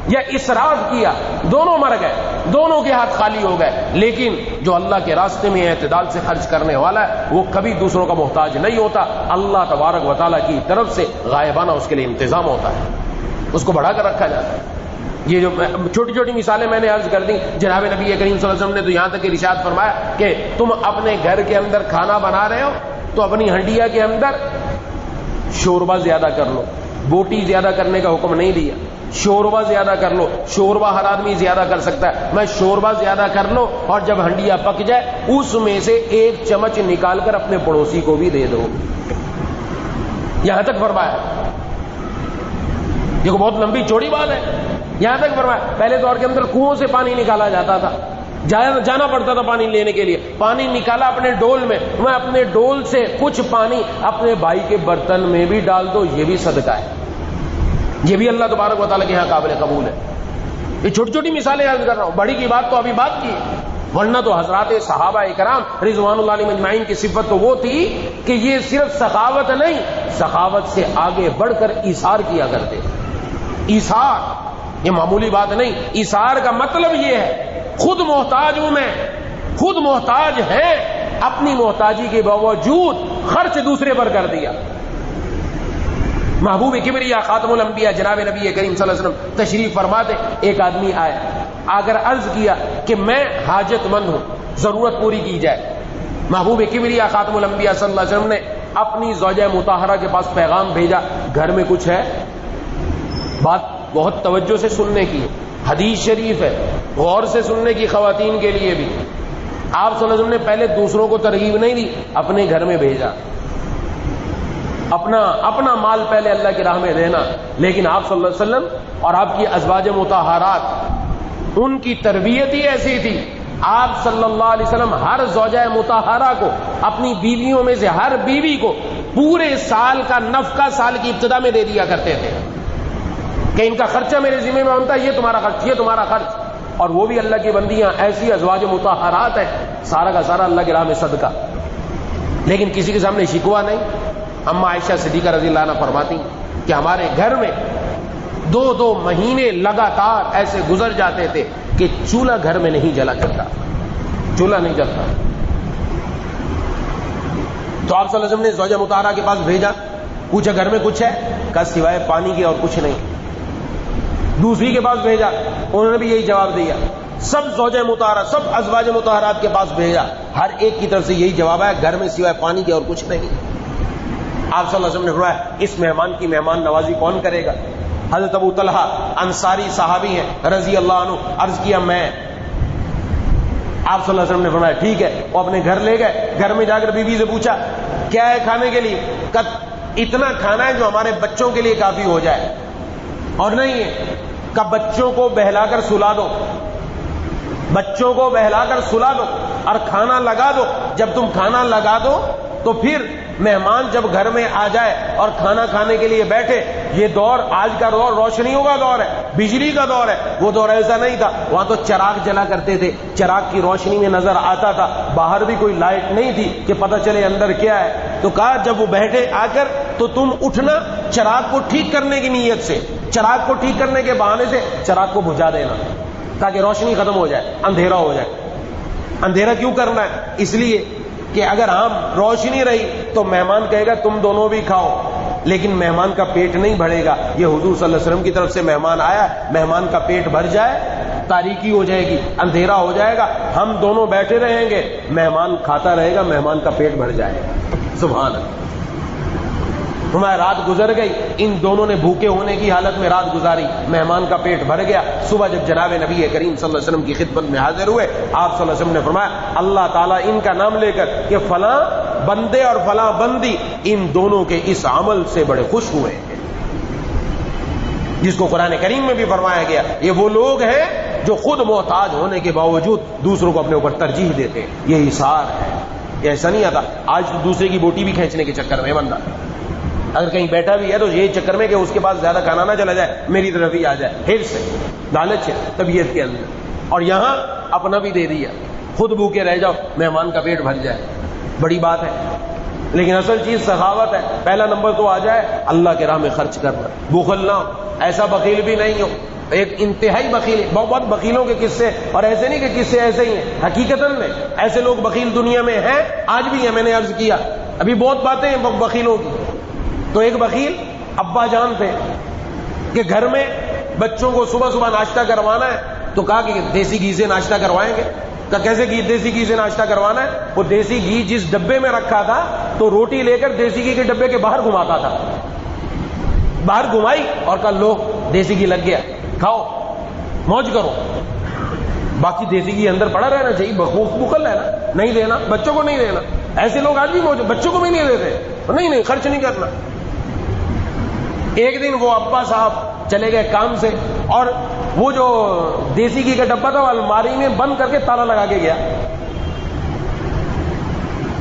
یا اسراف کیا, دونوں مر گئے, دونوں کے ہاتھ خالی ہو گئے. لیکن جو اللہ کے راستے میں اعتدال سے خرچ کرنے والا ہے وہ کبھی دوسروں کا محتاج نہیں ہوتا. اللہ تبارک و تعالیٰ کی طرف سے غائبانہ اس کے لیے انتظام ہوتا ہے, اس کو بڑھا کر رکھا جاتا ہے. یہ جو چھوٹی چھوٹی مثالیں میں نے عرض کر دی, جناب نبی کریم صلی اللہ علیہ وسلم نے تو یہاں تک ارشاد فرمایا کہ تم اپنے گھر کے اندر کھانا بنا رہے ہو تو اپنی ہنڈیا کے اندر شوربہ زیادہ کر لو. بوٹی زیادہ کرنے کا حکم نہیں دیا, شوربہ زیادہ کر لو. شوربہ ہر آدمی زیادہ کر سکتا ہے, میں شوربہ زیادہ کر لو, اور جب ہنڈیا پک جائے اس میں سے 1 چمچ نکال کر اپنے پڑوسی کو بھی دے دو. یہاں تک فرمایا. یہ بہت لمبی چوڑی بات ہے. یہاں تک فرمایا. پہلے دور کے اندر کنویں سے پانی نکالا جاتا تھا, جانا پڑتا تھا پانی لینے کے لیے. پانی نکالا اپنے ڈول میں اپنے ڈول سے کچھ پانی اپنے بھائی کے برتن میں بھی ڈال دو, یہ بھی صدقہ ہے. یہ بھی اللہ تبارک و تعالیٰ کے یہاں قابل قبول ہے. یہ چھوٹی چھوٹی مثالیں عرض کر رہا ہوں, بڑی کی بات تو ابھی بات کی, ورنہ تو حضرات صحابہ اکرام رضوان اللہ علیہم اجمعین کی صفت تو وہ تھی کہ یہ صرف سخاوت نہیں, سخاوت سے آگے بڑھ کر ایثار کیا کرتے. ایثار یہ معمولی بات نہیں. ایثار کا مطلب یہ ہے خود محتاج ہوں میں, خود محتاج ہے, اپنی محتاجی کے باوجود خرچ دوسرے پر کر دیا. محبوب کبریا خاتم الانبیاء جناب نبی کریم صلی اللہ علیہ وسلم تشریف فرماتے, ایک آدمی آئے, آ کر عرض کیا کہ میں حاجت مند ہوں, ضرورت پوری کی جائے. محبوب کبریا خاتم الانبیاء صلی اللہ علیہ وسلم نے اپنی زوجہ مطہرہ کے پاس پیغام بھیجا, گھر میں کچھ ہے. بات بہت توجہ سے سننے کی, حدیث شریف ہے, غور سے سننے کی خواتین کے لیے بھی. آپ صلی اللہ علیہ وسلم نے پہلے دوسروں کو ترغیب نہیں دی, اپنے گھر میں بھیجا. اپنا مال پہلے اللہ کی راہ میں دینا. لیکن آپ صلی اللہ علیہ وسلم اور آپ کی ازواج مطہرات, ان کی تربیت ہی ایسی تھی. آپ صلی اللہ علیہ وسلم ہر زوجہ مطہرہ کو, اپنی بیویوں میں سے ہر بیوی کو پورے سال کا نفقہ سال کی ابتدا میں دے دیا کرتے تھے کہ ان کا خرچہ میرے ذمہ میں بنتا ہے, یہ تمہارا خرچ, یہ تمہارا خرچ. اور وہ بھی اللہ کی بندیاں, ایسی ازواج مطہرات ہیں, سارا کا سارا اللہ کی راہ میں صدقہ. لیکن کسی کے سامنے شکوہ نہیں. اما عائشہ صدیقہ رضی اللہ عنہ فرماتی کہ ہمارے گھر میں 2 مہینے لگاتار ایسے گزر جاتے تھے کہ چولہا گھر میں نہیں جلا کرتا, چولہا نہیں جلتا. تو آپ صلی اللہ علیہ وسلم نے زوجہ مطہرہ کے پاس بھیجا, پوچھا گھر میں کچھ ہے؟ کہا سوائے پانی کے اور کچھ نہیں. دوسری کے پاس بھیجا, انہوں نے بھی یہی جواب دیا. سب زوجہ مطہرہ, سب ازواج مطہرات کے پاس بھیجا, ہر ایک کی طرف سے یہی جواب ہے, گھر میں سوائے پانی کے اور کچھ نہیں. آپ صلی اللہ علیہ وسلم نے فرمایا اس مہمان کی مہمان نوازی کون کرے گا؟ حضرت ابو طلحہ انصاری صحابی ہیں رضی اللہ عنہ, عرض کیا میں. آپ صلی اللہ علیہ وسلم نے فرمایا ٹھیک ہے. وہ اپنے گھر لے گئے, گھر میں جا کر بیوی سے پوچھا کیا ہے کھانے کے لیے؟ اتنا کھانا ہے جو ہمارے بچوں کے لیے کافی ہو جائے, اور نہیں ہے کہ بچوں کو بہلا کر سلا دو, بچوں کو بہلا کر سلا دو اور کھانا لگا دو. جب تم کھانا لگا دو تو پھر مہمان جب گھر میں آ جائے اور کھانا کھانے کے لیے بیٹھے, یہ دور آج کا دور روشنیوں کا دور ہے, بجلی کا دور ہے. وہ دور ایسا نہیں تھا, وہاں تو چراغ جلا کرتے تھے, چراغ کی روشنی میں نظر آتا تھا, باہر بھی کوئی لائٹ نہیں تھی کہ پتہ چلے اندر کیا ہے. تو کہا جب وہ بیٹھے آ کر تو تم اٹھنا, چراغ کو ٹھیک کرنے کی نیت سے, چراغ کو ٹھیک کرنے کے بہانے سے چراغ کو بجھا دینا تاکہ روشنی ختم ہو جائے, اندھیرا ہو جائے. اندھیرا کیوں کرنا ہے؟ اس لیے کہ اگر ہم روشنی رہی تو مہمان کہے گا تم دونوں بھی کھاؤ, لیکن مہمان کا پیٹ نہیں بھرے گا. یہ حضور صلی اللہ علیہ وسلم کی طرف سے مہمان آیا, مہمان کا پیٹ بھر جائے, تاریکی ہو جائے گی, اندھیرا ہو جائے گا, ہم دونوں بیٹھے رہیں گے, مہمان کھاتا رہے گا, مہمان کا پیٹ بھر جائے گا. سبحان اللہ. ہماری رات گزر گئی, ان دونوں نے بھوکے ہونے کی حالت میں رات گزاری, مہمان کا پیٹ بھر گیا. صبح جب جناب نبی کریم صلی اللہ علیہ وسلم کی خدمت میں حاضر ہوئے, آپ صلی اللہ علیہ وسلم نے فرمایا اللہ تعالیٰ ان کا نام لے کر کہ فلاں بندے اور فلاں بندی ان دونوں کے اس عمل سے بڑے خوش ہوئے ہیں, جس کو قرآن کریم میں بھی فرمایا گیا یہ وہ لوگ ہیں جو خود محتاج ہونے کے باوجود دوسروں کو اپنے اوپر ترجیح دیتے ہیں. یہ ایثار ہے. یہ ایسا نہیں آتا آج دوسرے کی بوٹی بھی کھینچنے کے چکر میں بندہ اگر کہیں بیٹھا بھی ہے تو یہ چکر میں کہ اس کے پاس زیادہ کھانا نہ چلا جائے, میری طرف ہی آ جائے, حرص ہے, لالچ ہے طبیعت کے اندر. اور یہاں اپنا بھی دے دیا, خود بھوکے رہ جاؤ, مہمان کا پیٹ بھر جائے, بڑی بات ہے. لیکن اصل چیز سخاوت ہے. پہلا نمبر تو آ جائے اللہ کے راہ میں خرچ کرنا, بخل نہ ہو, ایسا بخیل بھی نہیں ہو, ایک انتہائی بخیل. بہت بخیلوں کے قصے, اور ایسے نہیں کہ قصے ایسے ہی ہیں, حقیقتاً میں ایسے لوگ بخیل دنیا میں ہیں, آج بھی ہیں. میں نے عرض کیا ابھی بہت باتیں ہیں بخیلوں کی. تو ایک بخیل ابا جان تھے کہ گھر میں بچوں کو صبح صبح ناشتہ کروانا ہے, تو کہا کہ دیسی گھی سے ناشتہ کروائیں گے. کہا کیسے دیسی گھی سے ناشتہ کروانا ہے؟ وہ دیسی گھی جس ڈبے میں رکھا تھا تو روٹی لے کر دیسی گھی کے ڈبے کے باہر گھماتا تھا, باہر گھمائی اور کہا لو دیسی گھی لگ گیا, کھاؤ موج کرو. باقی دیسی گھی اندر پڑا رہنا چاہیے, بخل ہے نا, نہیں دینا, بچوں کو نہیں دینا. ایسے لوگ آج بھی موجود, بچوں کو بھی نہیں دیتے, نہیں خرچ نہیں کرنا. ایک دن وہ ابا صاحب چلے گئے کام سے, اور وہ جو دیسی گھی کا ڈبہ تھا وہ الماری میں بند کر کے تالا لگا کے گیا,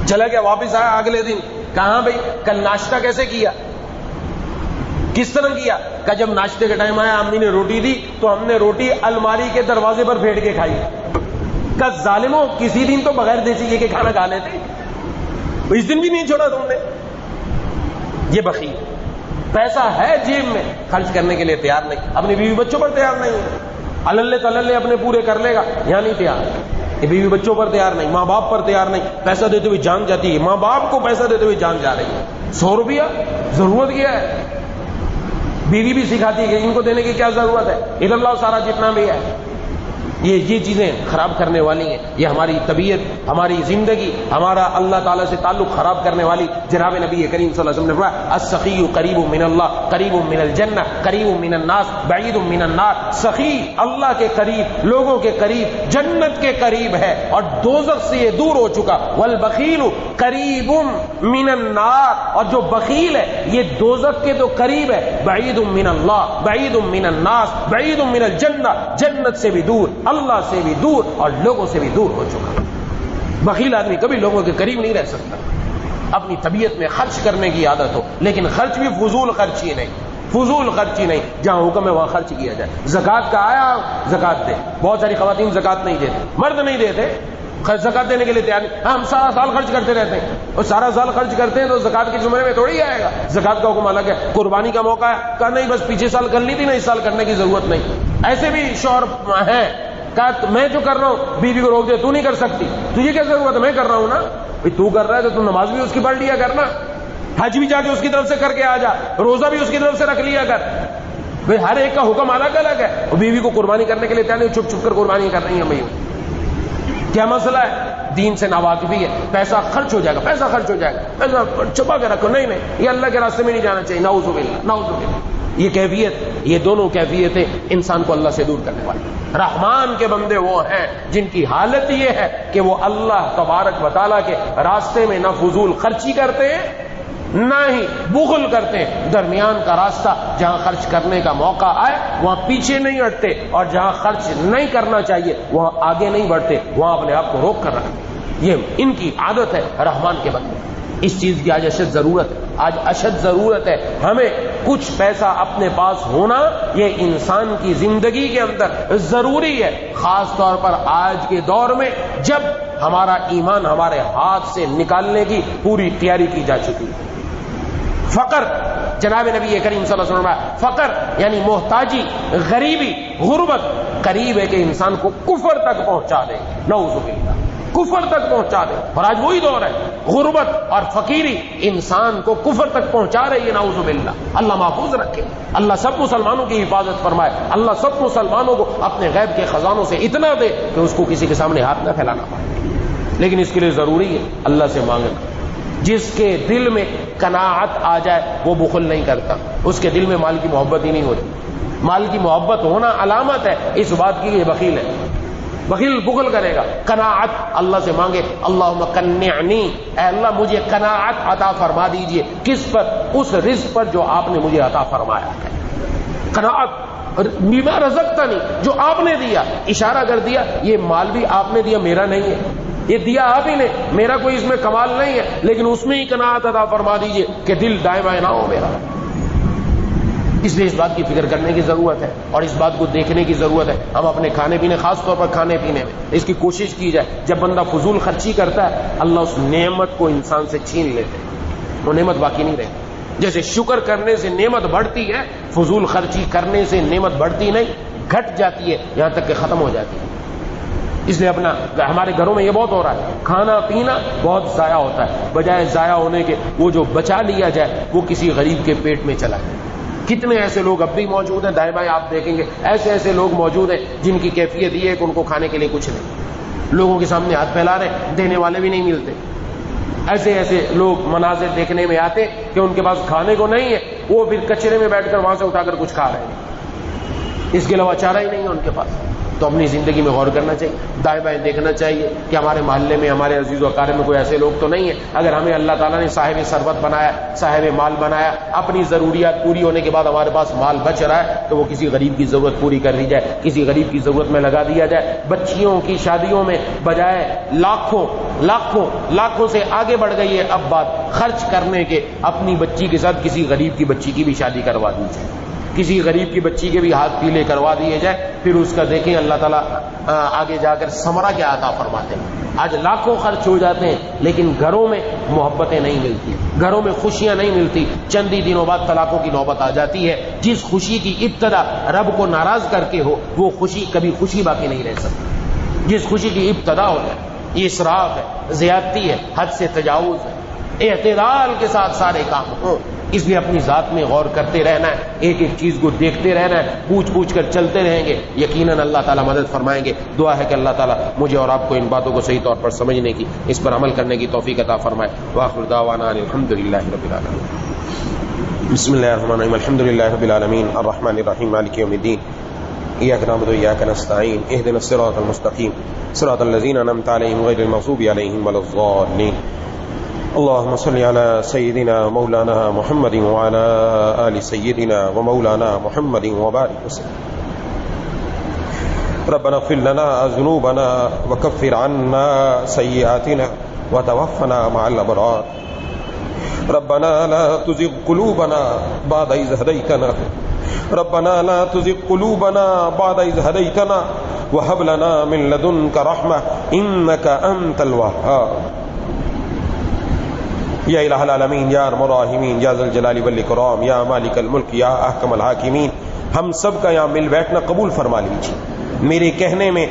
چلا گیا. واپس آیا اگلے دن, کہاں بھائی کل ناشتہ کیسے کیا, کس طرح کیا؟ کہ جب ناشتے کا ٹائم آیا امی نے روٹی دی تو ہم نے روٹی الماری کے دروازے پر پھینٹ کے کھائی. کہ ظالموں کسی دن تو بغیر دیسی گھی کے کھانا کھا لیتے, اس دن بھی نہیں چھوڑا تم نے. یہ بخیل. پیسہ ہے جیب میں, خرچ کرنے کے لیے تیار نہیں, اپنی بیوی بچوں پر تیار نہیں ہے, اللہ تللے اپنے پورے کر لے گا, یہاں نہیں تیار. یہ بیوی بچوں پر تیار نہیں, ماں باپ پر تیار نہیں. پیسہ دیتے ہوئے جان جاتی ہے, ماں باپ کو پیسہ دیتے ہوئے جان جا رہی ہے. 100 روپیہ ضرورت کیا ہے؟ بیوی بھی سکھاتی ہے کہ ان کو دینے کی کیا ضرورت ہے, ادھر لاؤ سارا جتنا بھی ہے. یہ چیزیں خراب کرنے والی ہیں. یہ ہماری طبیعت, ہماری زندگی, ہمارا اللہ تعالیٰ سے تعلق خراب کرنے والی. جناب نبی کریم صلی اللہ علیہ وسلم نے فرمایا السخی قریب من اللہ قریب من الجنہ قریب من الناس بعید من النار. سخی اللہ کے قریب, لوگوں کے قریب, جنت کے قریب ہے اور دوزخ سے یہ دور ہو چکا. والبخیل قریب من النار, اور جو بخیل ہے یہ دوزخ کے تو قریب ہے. بعید من اللہ بعید من الناس بعید من الجنہ, جنت سے بھی دور, اللہ سے بھی دور اور لوگوں سے بھی دور ہو چکا. بخیل آدمی کبھی لوگوں کے قریب نہیں رہ سکتا. اپنی طبیعت میں خرچ کرنے کی عادت ہو, لیکن خرچ بھی فضول خرچی نہیں, فضول خرچی نہیں. جہاں حکم ہے وہاں خرچ کیا جائے. زکات کا آیا زکات دے. بہت ساری خواتین زکات نہیں دیتے, مرد نہیں دیتے, زکات دینے کے لیے تیار نہیں. ہم سارا سال خرچ کرتے رہتے ہیں, اور سارا سال خرچ کرتے ہیں تو زکات کے زمرے میں تھوڑی آئے گا. زکات کا حکم الگ ہے. قربانی کا موقع ہے, کہا نہیں بس پیچھے سال کر لی تھی نا, اس سال کرنے کی ضرورت نہیں. ایسے بھی شوہر ہیں, کہا میں جو کر رہا ہوں بیوی کو روک دے, تو نہیں کر سکتی, تجھے کیا ضرورت ہے, میں کر رہا ہوں نا. بھئی تو کر رہا ہے تو تم نماز بھی اس کی پڑھ لیا کرنا، حج بھی جا کے اس کی طرف سے کر کے آ جا، روزہ بھی اس کی طرف سے رکھ لیا کر. بھئی ہر ایک کا حکم الگ الگ ہے. اور بیوی کو قربانی کرنے کے لیے تیار نہیں، چھپ چھپ کر قربانی کر رہی ہیں. بھائی کیا مسئلہ ہے؟ دین سے ناواقفی ہے. پیسہ خرچ ہو جائے گا، پیسہ خرچ ہو جائے گا، پیسہ چھپا کے رکھو. نہیں نہیں، یہ اللہ کے راستے میں نہیں جانا چاہیے. نعوذ باللہ، نعوذ باللہ. یہ کیفیت، یہ دونوں کیفیتیں انسان کو اللہ سے دور کرنے والی. رحمان کے بندے وہ ہیں جن کی حالت یہ ہے کہ وہ اللہ تبارک و تعالیٰ کے راستے میں نہ فضول خرچی کرتے ہیں نہ ہی بخل کرتے ہیں. درمیان کا راستہ، جہاں خرچ کرنے کا موقع آئے وہاں پیچھے نہیں ہٹتے، اور جہاں خرچ نہیں کرنا چاہیے وہاں آگے نہیں بڑھتے، وہاں اپنے آپ کو روک کر رکھتے. یہ ان کی عادت ہے رحمان کے بندے. اس چیز کی آج اشد ضرورت ہے، آج اشد ضرورت ہے. ہمیں کچھ پیسہ اپنے پاس ہونا یہ انسان کی زندگی کے اندر ضروری ہے، خاص طور پر آج کے دور میں جب ہمارا ایمان ہمارے ہاتھ سے نکالنے کی پوری تیاری کی جا چکی ہے. فقر، جناب نبی کریم صلی اللہ علیہ وسلم، فقر یعنی محتاجی، غریبی، غربت قریب ہے کہ انسان کو کفر تک پہنچا دے. نعوذ باللہ، کفر تک پہنچا دے. اور آج وہی دور ہے، غربت اور فقیری انسان کو کفر تک پہنچا رہی ہے. نعوذ باللہ. اللہ محفوظ رکھے، اللہ سب مسلمانوں کی حفاظت فرمائے، اللہ سب مسلمانوں کو اپنے غیب کے خزانوں سے اتنا دے کہ اس کو کسی کے سامنے ہاتھ نہ پھیلانا پڑے. لیکن اس کے لیے ضروری ہے اللہ سے مانگنا. جس کے دل میں قناعت آ جائے وہ بخل نہیں کرتا، اس کے دل میں مال کی محبت ہی نہیں ہوتی. مال کی محبت ہونا علامت ہے اس بات کی کہ یہ بخیل ہے. بخیل بخل کرے گا. قناعت اللہ سے مانگے، اللہم قنعنی، اے اللہ مجھے قناعت عطا فرما دیجئے. کس پر؟ اس رزق پر جو آپ نے مجھے عطا فرمایا ہے. قناعت، بما رزقتنی، جو آپ نے دیا. اشارہ کر دیا یہ مال بھی آپ نے دیا، میرا نہیں ہے، یہ دیا آپ ہی نے، میرا کوئی اس میں کمال نہیں ہے، لیکن اس میں ہی قناعت عطا فرما دیجئے کہ دل دائیں بائیں نہ ہو میرا. اس لیے اس بات کی فکر کرنے کی ضرورت ہے اور اس بات کو دیکھنے کی ضرورت ہے. ہم اپنے کھانے پینے، خاص طور پر کھانے پینے میں اس کی کوشش کی جائے. جب بندہ فضول خرچی کرتا ہے اللہ اس نعمت کو انسان سے چھین لیتے ہیں، وہ نعمت باقی نہیں رہتی. جیسے شکر کرنے سے نعمت بڑھتی ہے، فضول خرچی کرنے سے نعمت بڑھتی نہیں، گھٹ جاتی ہے، یہاں تک کہ ختم ہو جاتی ہے. اس لیے اپنا، ہمارے گھروں میں یہ بہت ہو رہا ہے، کھانا پینا بہت ضائع ہوتا ہے. بجائے ضائع ہونے کے وہ جو بچا لیا جائے وہ کسی غریب کے پیٹ میں چلا جائے. کتنے ایسے لوگ اب بھی موجود ہیں، دائیں بائیں آپ دیکھیں گے ایسے ایسے لوگ موجود ہیں جن کی کیفیت یہ ہے کہ ان کو کھانے کے لیے کچھ نہیں، لوگوں کے سامنے ہاتھ پھیلا رہے، دینے والے بھی نہیں ملتے. ایسے ایسے لوگ مناظر دیکھنے میں آتے کہ ان کے پاس کھانے کو نہیں ہے، وہ پھر کچرے میں بیٹھ کر وہاں سے اٹھا کر کچھ کھا رہے ہیں، اس کے علاوہ چارہ ہی نہیں ہے ان کے پاس. تو اپنی زندگی میں غور کرنا چاہیے، دائیں بائیں دیکھنا چاہیے کہ ہمارے محلے میں، ہمارے عزیز و اقارب میں کوئی ایسے لوگ تو نہیں ہیں. اگر ہمیں اللہ تعالیٰ نے صاحب ثروت بنایا، صاحب مال بنایا، اپنی ضروریات پوری ہونے کے بعد ہمارے پاس مال بچ رہا ہے تو وہ کسی غریب کی ضرورت پوری کر دی جائے، کسی غریب کی ضرورت میں لگا دیا جائے. بچیوں کی شادیوں میں بجائے لاکھوں سے آگے بڑھ گئی ہے اب بات خرچ کرنے کے، اپنی بچی کے ساتھ کسی غریب کی بچی کی بھی شادی کروا دی جائے، کسی غریب کی بچی کے بھی ہاتھ پیلے کروا دیے جائے. پھر اس کا دیکھیں اللہ تعالیٰ آگے جا کر ثمرہ کیا عطا فرماتے ہیں. آج لاکھوں خرچ ہو جاتے ہیں لیکن گھروں میں محبتیں نہیں ملتی، گھروں میں خوشیاں نہیں ملتی. چند ہی دنوں بعد طلاقوں کی نوبت آ جاتی ہے. جس خوشی کی ابتدا رب کو ناراض کر کے ہو وہ خوشی کبھی خوشی باقی نہیں رہ سکتی. جس خوشی کی ابتدا ہو جائے یہ اسراف ہے، زیادتی ہے، حد سے تجاوز ہے. اعتدال کے ساتھ سارے کام ہوں. اس لیے اپنی ذات میں غور کرتے رہنا ہے، ایک ایک چیز کو دیکھتے رہنا ہے، پوچھ کر چلتے رہیں گے، یقیناً اللہ تعالیٰ مدد فرمائیں گے. دعا ہے کہ اللہ تعالیٰ مجھے اور آپ کو ان باتوں کو صحیح طور پر سمجھنے کی، اس پر عمل کرنے کی توفیق عطا فرمائے. وآخر دعوانا الحمدللہ رب العالمین. بسم اللہ الرحمن الرحیم. الحمدللہ رب العالمین الرحمن الرحیم مالک یوم الدین. ایاک نعبد و ایاک نستعین. اهدنا الصراط المستقیم صراط الذین انعمت علیہم غیر المغضوب علیہم ولا الضالین. اللهم صل على سيدنا مولانا محمد وعلى آل سيدنا ومولانا محمد وبارك وسلم. ربنا اغفر لنا ذنوبنا وكفر عنا سيئاتنا وتوفنا مع الأبرار. ربنا لا تزغ قلوبنا بعد إذ هديتنا ربنا لا تزغ قلوبنا بعد إذ هديتنا وهب لنا من لدنك رحمة إنك أنت الوهاب. یا الہ العالمین، یا ارحم الراحمین، یا ذا الجلال والاکرام، یا مالک الملک، یا احکم الحاکمین، ہم سب کا یہاں مل بیٹھنا قبول فرما لیجیے. میرے کہنے میں،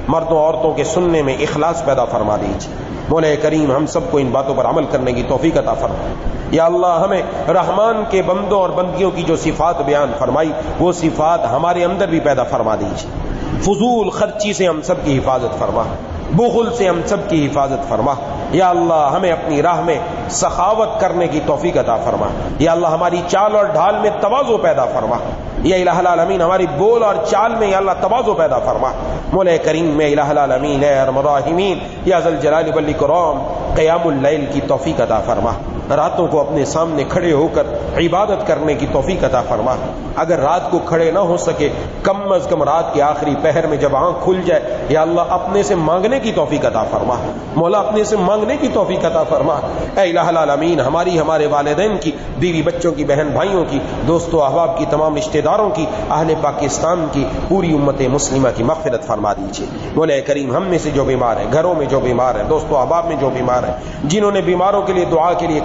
مردوں عورتوں کے سننے میں اخلاص پیدا فرما دیجیے۔ مولا کریم ہم سب کو ان باتوں پر عمل کرنے کی توفیق عطا فرما۔ یا اللہ ہمیں رحمان کے بندوں اور بندیوں کی جو صفات بیان فرمائی وہ صفات ہمارے اندر بھی پیدا فرما دیجیے۔ فضول خرچی سے ہم سب کی حفاظت فرما، بخل سے ہم سب کی حفاظت فرما۔ یا اللہ ہمیں اپنی راہ میں سخاوت کرنے کی توفیق عطا فرما۔ یا اللہ ہماری چال اور ڈھال میں تواضع پیدا فرما۔ یا الہ العالمین ہماری بول اور چال میں یا اللہ تواضع پیدا فرما۔ مولا کریم میں الہ العالمین اے ارحم الراحمین یا ذل جلال والاکرام قیام اللیل کی توفیق عطا فرما۔ راتوں کو اپنے سامنے کھڑے ہو کر عبادت کرنے کی توفیق عطا فرما۔ اگر رات کو کھڑے نہ ہو سکے کم از کم رات کے آخری پہر میں جب آنکھ کھل جائے یا اللہ اپنے سے مانگنے کی توفیق عطا فرما۔ مولا اپنے سے مانگنے کی توفیق عطا فرما۔ اے الہ العالمین ہماری، ہمارے والدین کی، بیوی بچوں کی، بہن بھائیوں کی، دوستوں احباب کی، تمام رشتہ داروں کی، اہل پاکستان کی، پوری امت مسلمہ کی مغفرت فرما دیجیے۔ مولا کریم ہم میں سے جو بیمار ہیں، گھروں میں جو بیمار ہیں، دوستوں احباب میں جو بیمار ہیں، جنہوں نے بیماروں کے لیے دعا کے لیے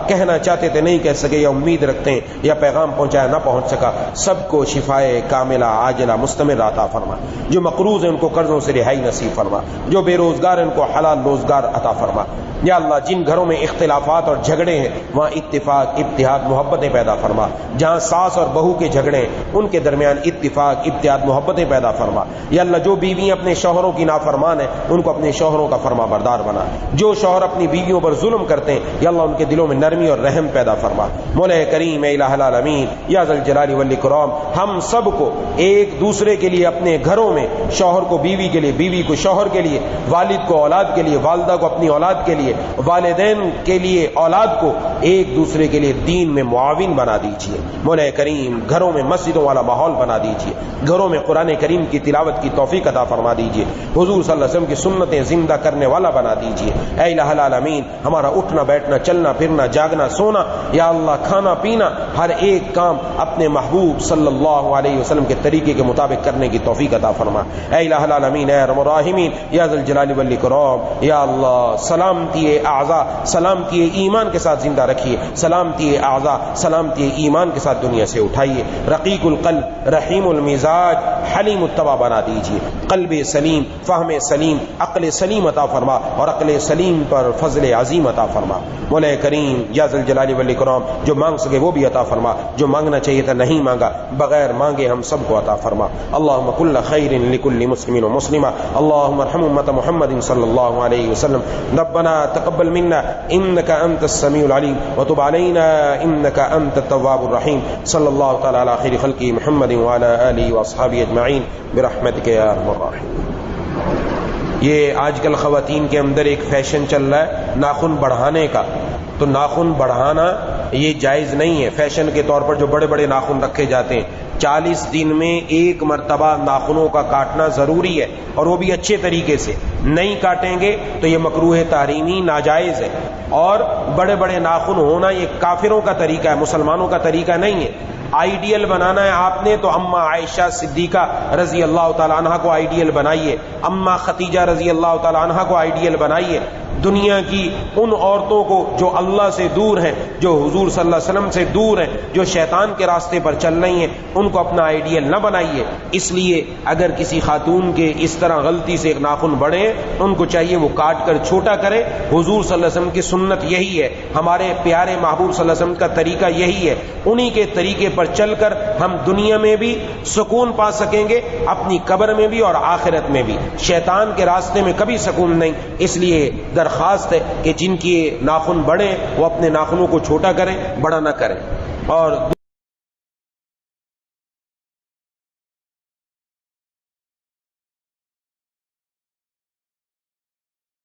کہنا چاہتے تھے نہیں کہہ سکے یا امید رکھتے ہیں یا پیغام پہنچایا نہ پہنچ سکا، سب کو شفائے کاملہ عاجلہ مستمر عطا فرما۔ جو مقروض ہیں ان کو قرضوں سے رہائی نصیب فرما، جو بے روزگار ہیں ان کو حلال روزگار عطا فرما۔ یا اللہ جن گھروں میں اختلافات اور جھگڑے ہیں وہاں اتفاق، اتحاد، محبتیں پیدا فرما۔ جہاں ساس اور بہو کے جھگڑے ہیں ان کے درمیان اتفاق، اتحاد، محبتیں پیدا فرما۔ یا اللہ جو بیویاں اپنے شوہروں کی نافرمان ہیں ان کو اپنے شوہروں کا فرما بردار بنا۔ جو شوہر اپنی بیویوں پر ظلم کرتے ہیں یا اللہ ان کے دلوں میں نرمی اور رحم پیدا فرما۔ مولا کریم اے الہ العالمین یا ذل جلال والاکرام ہم سب کو ایک دوسرے کے لیے اپنے گھروں میں، شوہر کو بیوی کے لیے، بیوی کو شوہر کے لیے، والد کو اولاد کے لیے، والدہ کو اپنی اولاد کے لیے، والدین کے لیے اولاد کو ایک دوسرے کے لیے دین میں معاون بنا دیجیے۔ مولا کریم گھروں میں مسجدوں والا ماحول بنا دیجیے، گھروں میں قرآن کریم کی تلاوت کی توفیق عطا فرما دیجیے، حضور صلی اللہ علیہ وسلم کی سنتیں زندہ کرنے والا بنا دیجیے۔ اے الہ العالمین ہمارا اٹھنا بیٹھنا، چلنا پھرنا، جاگنا سونا، یا اللہ کھانا پینا، ہر ایک کام اپنے محبوب صلی اللہ علیہ وسلم کے طریقے کے مطابق کرنے کی توفیق عطا فرما۔ اے الہ العالمین اے ارحم الراحمین یا ذل جلال والاکرام یا اللہ سلامتی اعضاء، سلامتی ایمان کے ساتھ زندہ رکھیے، سلامتی اعضاء، سلامتی ایمان کے ساتھ دنیا سے اٹھائیے۔ رقیق القلب، رحیم المزاج، حلیم الطبع بنا دیجیے۔ قلب سلیم، فہم سلیم، عقل سلیم عطا فرما اور عقل سلیم پر فضل عظیم عطا فرما۔ مولا کریم یا ذل جلال والاکرام جو مانگ سکے وہ بھی عطا فرما، جو مانگنا چاہیے تھا نہیں مانگا، بغیر مانگے ہم سب کو عطا فرما۔ اللہم کل خیر لکل مسلم و مسلمہ، اللہم ارحم امت محمد صلی اللہ علیہ وسلم۔ ربنا تقبل منا انك انت السميع العليم وتب علينا انك انت التواب الرحيم صلى الله تعالى على خير خلقه محمد وعلى اله واصحابه اجمعين برحمتك يا ارحم الراحمين۔ یہ آج کل خواتین کے اندر ایک فیشن چل رہا ہے ناخن بڑھانے کا، تو ناخن بڑھانا یہ جائز نہیں ہے۔ فیشن کے طور پر جو بڑے بڑے ناخن رکھے جاتے ہیں 40 دن میں ایک مرتبہ ناخنوں کا کاٹنا ضروری ہے، اور وہ بھی اچھے طریقے سے، نہیں کاٹیں گے تو یہ مکروہ تحریمی ناجائز ہے۔ اور بڑے بڑے ناخن ہونا یہ کافروں کا طریقہ ہے، مسلمانوں کا طریقہ نہیں ہے۔ آئیڈیل بنانا ہے آپ نے تو اما عائشہ صدیقہ رضی اللہ تعالی عنہ کو آئیڈیل بنائیے، اما خدیجہ رضی اللہ تعالی عنہ کو آئیڈیل بنائیے۔ دنیا کی ان عورتوں کو جو اللہ سے دور ہیں، جو حضور صلی اللہ علیہ وسلم سے دور ہیں، جو شیطان کے راستے پر چل رہی ہیں، ان کو اپنا آئیڈیل نہ بنائیے۔ اس لیے اگر کسی خاتون کے اس طرح غلطی سے ایک ناخن بڑھے ان کو چاہیے وہ کاٹ کر چھوٹا کرے۔ حضور صلی اللہ علیہ وسلم کی سنت یہی ہے، ہمارے پیارے محبوب صلی اللہ علیہ وسلم کا طریقہ یہی ہے، انہی کے طریقے پر چل کر ہم دنیا میں بھی سکون پا سکیں گے، اپنی قبر میں بھی اور آخرت میں بھی۔ شیطان کے راستے میں کبھی سکون نہیں۔ اس لیے درخواست ہے کہ جن کی ناخن بڑھے وہ اپنے ناخنوں کو چھوٹا کریں، بڑا نہ کریں۔ اور